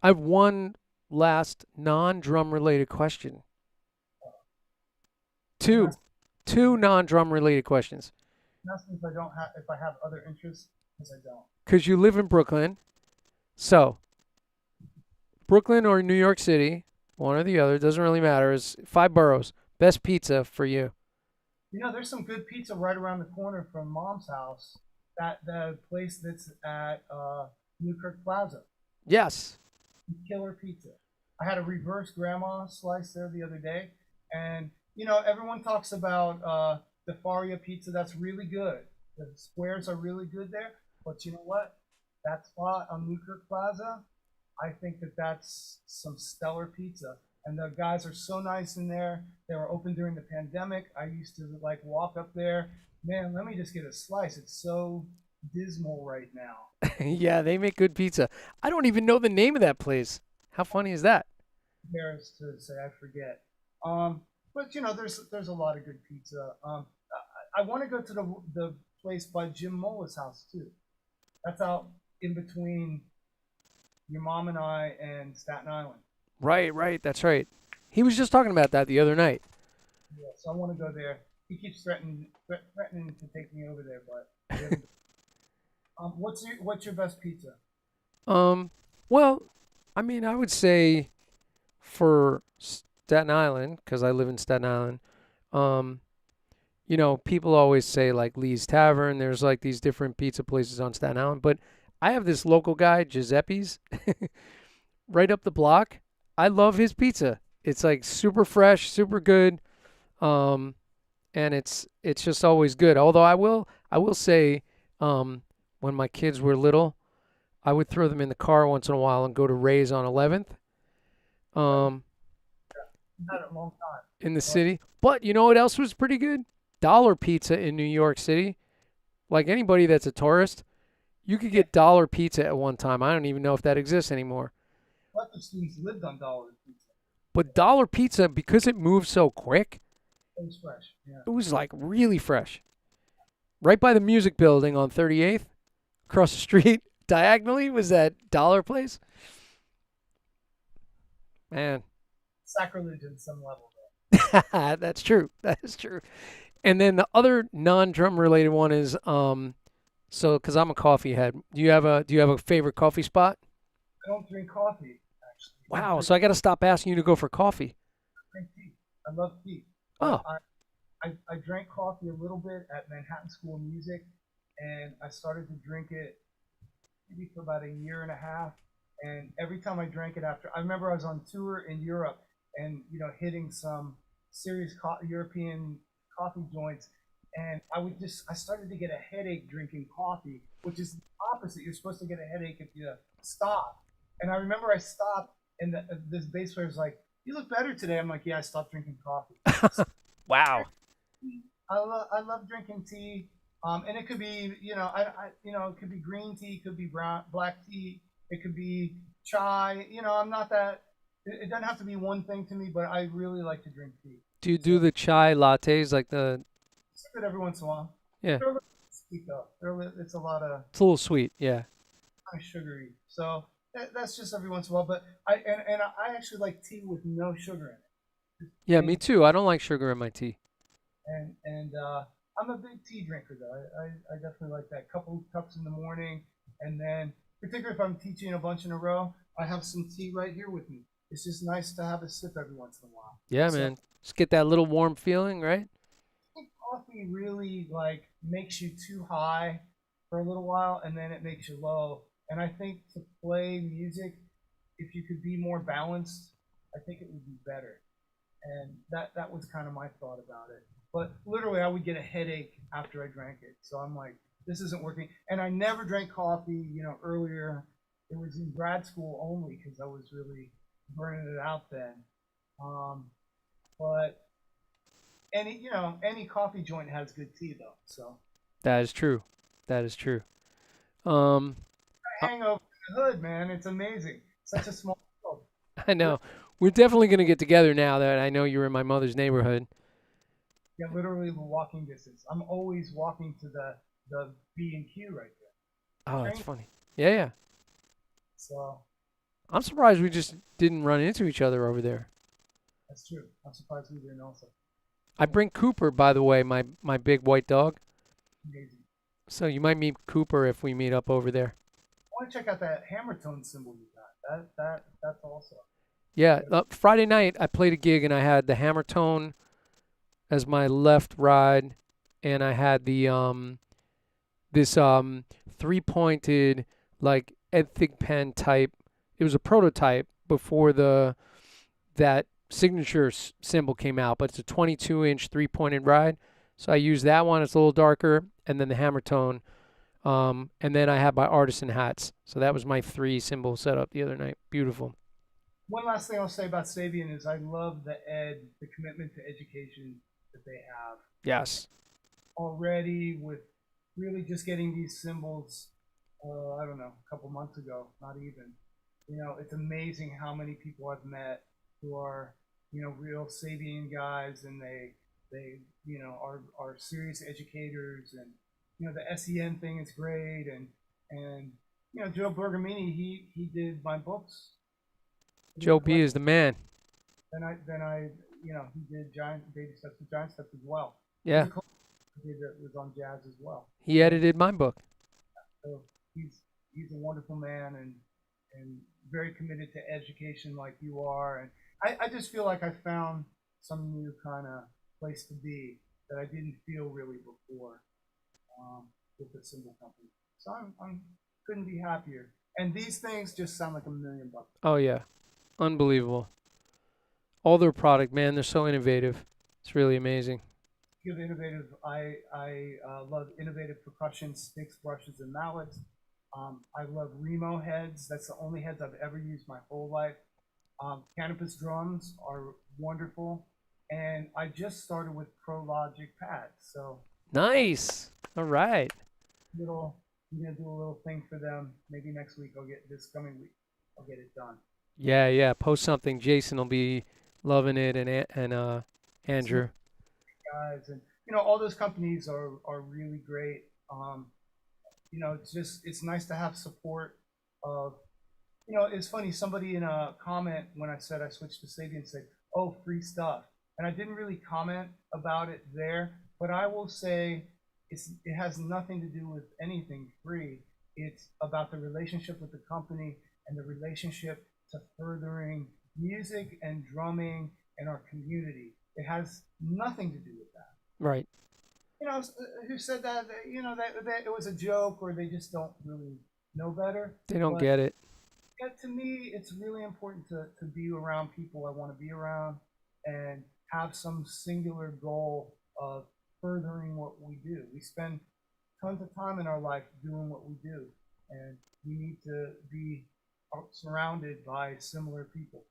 I have one last non-drum related question. You Two, asked, two non-drum related questions. you asked me if I don't have if I have other interests, because I don't. Because you live in Brooklyn, so Brooklyn or New York City, one or the other, doesn't really matter. Is five boroughs. Best pizza for you. You know, there's some good pizza right around the corner from Mom's house. That the place that's at Newkirk Plaza. Yes. Killer pizza. I had a reverse grandma slice there the other day, and you know everyone talks about the Faria pizza. That's really good. The squares are really good there, but you know what? That spot on Newkirk Plaza, I think that that's some stellar pizza. And the guys are so nice in there. They were open during the pandemic. I used to like walk up there. Man, let me just get a slice. It's so dismal right now. Yeah, they make good pizza. I don't even know the name of that place. How funny is that? Embarrassed to say I forget. But you know, there's a lot of good pizza. I want to go to the place by Jim Mola's house too. That's out in between your mom and I and Staten Island. Right, right. That's right. He was just talking about that the other night. Yeah, so I want to go there. He keeps threatening to take me over there, but he hasn't. What's your best pizza? Um, well, I mean, I would say for Staten Island, because I live in Staten Island, um, people always say like Lee's Tavern. There's like these different pizza places on Staten Island, but I have this local guy, Giuseppe's, right up the block. I love his pizza. It's like super fresh, super good, um, and it's just always good. Although I will say, um, when my kids were little, I would throw them in the car once in a while and go to Ray's on 11th, um, Had it a long time. in the But city. But you know what else was pretty good? Dollar Pizza in New York City. Like anybody that's a tourist, you could yeah, get dollar pizza at one time. I don't even know if that exists anymore. lots of students lived on dollar pizza. But dollar pizza, because it moves so quick, It was fresh. Yeah. it was like really fresh. Right by the music building on 38th, across the street, diagonally was that dollar place. Man, Sacrilege in some level. that's true. That is true. And then the other non-drum related one is so because I'm a coffee head. Do you have a favorite coffee spot? I don't drink coffee actually. I Wow. So I got to stop asking you to go for coffee. drink tea. I love tea, but Oh, I drank coffee a little bit at Manhattan School of Music, and I started to drink it maybe for about a year and a half. And every time I drank it after, I remember I was on tour in Europe and hitting some serious European coffee joints, and I started to get a headache drinking coffee, which is the opposite. You're supposed to get a headache if you stop. And I remember I stopped, and this bass player was like, "You look better today." I'm like, "Yeah, I stopped drinking coffee." wow. I love drinking tea, and it could be it could be green tea, it could be brown black tea, it could be chai. I'm not that. It doesn't have to be one thing to me, but I really like to drink tea. Do you do So the chai lattes like the? sip it every once in a while. Yeah, They're a little sweet though. It's a lot of it's a little sweet. Yeah. kind of sugary, so that's just every once in a while. But I actually like tea with no sugar in it. Just Yeah, me plain too. I don't like sugar in my tea. and I'm a big tea drinker though. I definitely like that. Couple cups in the morning, And then, particularly if I'm teaching a bunch in a row, I have some tea right here with me. It's just nice to have a sip every once in a while. Yeah, So man. Just get that little warm feeling, right? I think coffee really like makes you too high for a little while, and then it makes you low. And I think to play music, if you could be more balanced, I think it would be better. And that was kind of my thought about it. But literally, I would get a headache after I drank it. So I'm like, this isn't working. And I never drank coffee, earlier. It was in grad school only because I was really burning it out then. Um, but any coffee joint has good tea though. So That is true. That is true. Um, I, hangover in the hood, man, it's amazing. Such a small world. I know. We're definitely going to get together now that I know you're in my mother's neighborhood. Yeah, literally walking distance. I'm always walking to the B&Q right Oh, there. that's Train. funny. Yeah, yeah. So I'm surprised we just didn't run into each other over there. that's true. I'm surprised we didn't also. I bring Cooper, by the way, my big white dog. Amazing. So you might meet Cooper if we meet up over there. I want to check out that hammer tone symbol you got. That's also. Yeah, Friday night I played a gig and I had the hammer tone as my left ride, and I had the this three-pointed like Ethig pen type. It was a prototype before the that signature symbol came out, but it's a 22-inch three-pointed ride. So I used that one. It's a little darker, and then the hammer tone. And then I had my artisan hats. So that was my three symbol setup the other night. Beautiful. One last thing I'll say about Sabian is I love the commitment to education that they have Yes. already with really just getting these symbols. I don't know, a couple months ago, not even. It's amazing how many people I've met who are, real Sabian guys, and they are serious educators, and the SEN thing is great, and Joe Bergamini, he did my books. He did Joe the B collection. is the man. Then I he did Giant Baby Steps to Giant Steps as well. There's Yeah. a collection he did that was on jazz as well. He So edited my book. so he's a wonderful man, and very committed to education like you are. And I just feel like I found some new kind of place to be that I didn't feel really before with the symbol company. So I'm couldn't be happier. And these things just sound like $1 million. Oh yeah. Unbelievable. All their product, man, they're so innovative. It's really amazing. Give innovative. I love innovative percussion sticks, brushes, and mallets. I love Remo heads. That's the only heads I've ever used my whole life. Canopus drums are wonderful, and I just started with Pro Logic pads. So Nice. All right. little, I'm gonna do a little thing for them. Maybe next week I'll get this coming week. I'll get it done. Yeah, yeah. Post something. Jason will be loving it, and Some Andrew. guys, and all those companies are really great. It's nice to have support of. It's funny. Somebody in a comment when I said I switched to Sabian said, "Oh, free stuff," and I didn't really comment about it there. But I will say, it has nothing to do with anything free. It's about the relationship with the company and the relationship to furthering music and drumming and our community. It has nothing to do with that. Right. Who said that? That it was a joke, or they just don't really know better. They don't But get it. yeah, to me, it's really important to be around people I want to be around and have some singular goal of furthering what we do. We spend tons of time in our life doing what we do, and we need to be surrounded by similar people.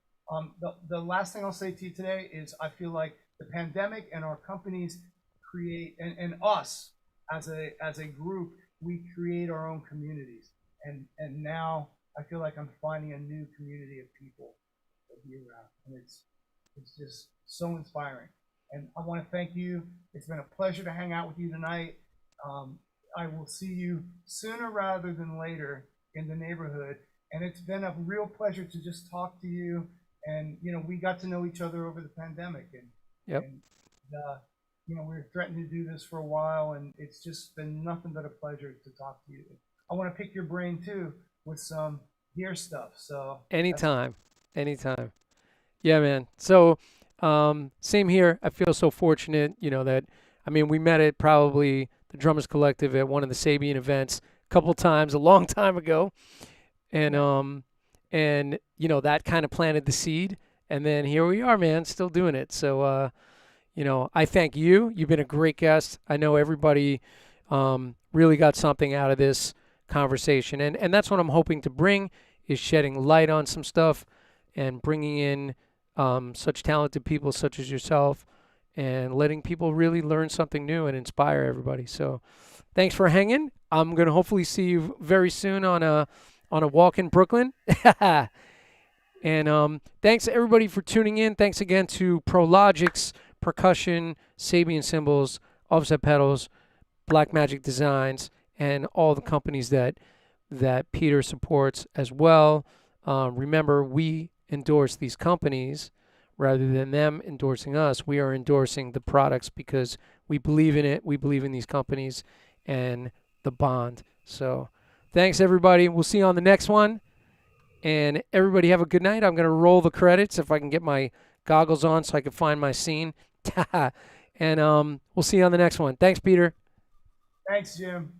The last thing I'll say to you today is I feel like the pandemic and our companies create, and us as a group, we create our own communities. And now I feel like I'm finding a new community of people to be around, and it's just so inspiring. And I want to thank you. It's been a pleasure to hang out with you tonight. I will see you sooner rather than later in the neighborhood, and it's been a real pleasure to just talk to you. And we got to know each other over the pandemic, Yep. and we were threatening to do this for a while, and it's just been nothing but a pleasure to talk to you. I want to pick your brain too with some gear stuff. So that's Anytime, anytime. Yeah, man. So, same here. I feel so fortunate, that I mean, we met at probably the Drummers Collective at one of the Sabian events a couple times a long time ago, and yeah. that kind of planted the seed, and then here we are, man, still doing it. So, I thank you. You've been a great guest. I know everybody really got something out of this conversation, and that's what I'm hoping to bring is shedding light on some stuff and bringing in such talented people such as yourself and letting people really learn something new and inspire everybody. So thanks for hanging. I'm gonna hopefully see you very soon on a walk in Brooklyn. And thanks everybody for tuning in. Thanks again to Prologix, Percussion, Sabian Cymbals, Offset Pedals, Black Magic Designs, and all the companies that Peter supports as well. Remember, we endorse these companies rather than them endorsing us. We are endorsing the products because we believe in it. We believe in these companies and the bond. So thanks, everybody. We'll see you on the next one. And everybody have a good night. I'm going to roll the credits if I can get my goggles on so I can find my scene. And we'll see you on the next one. Thanks, Peter. Thanks, Jim.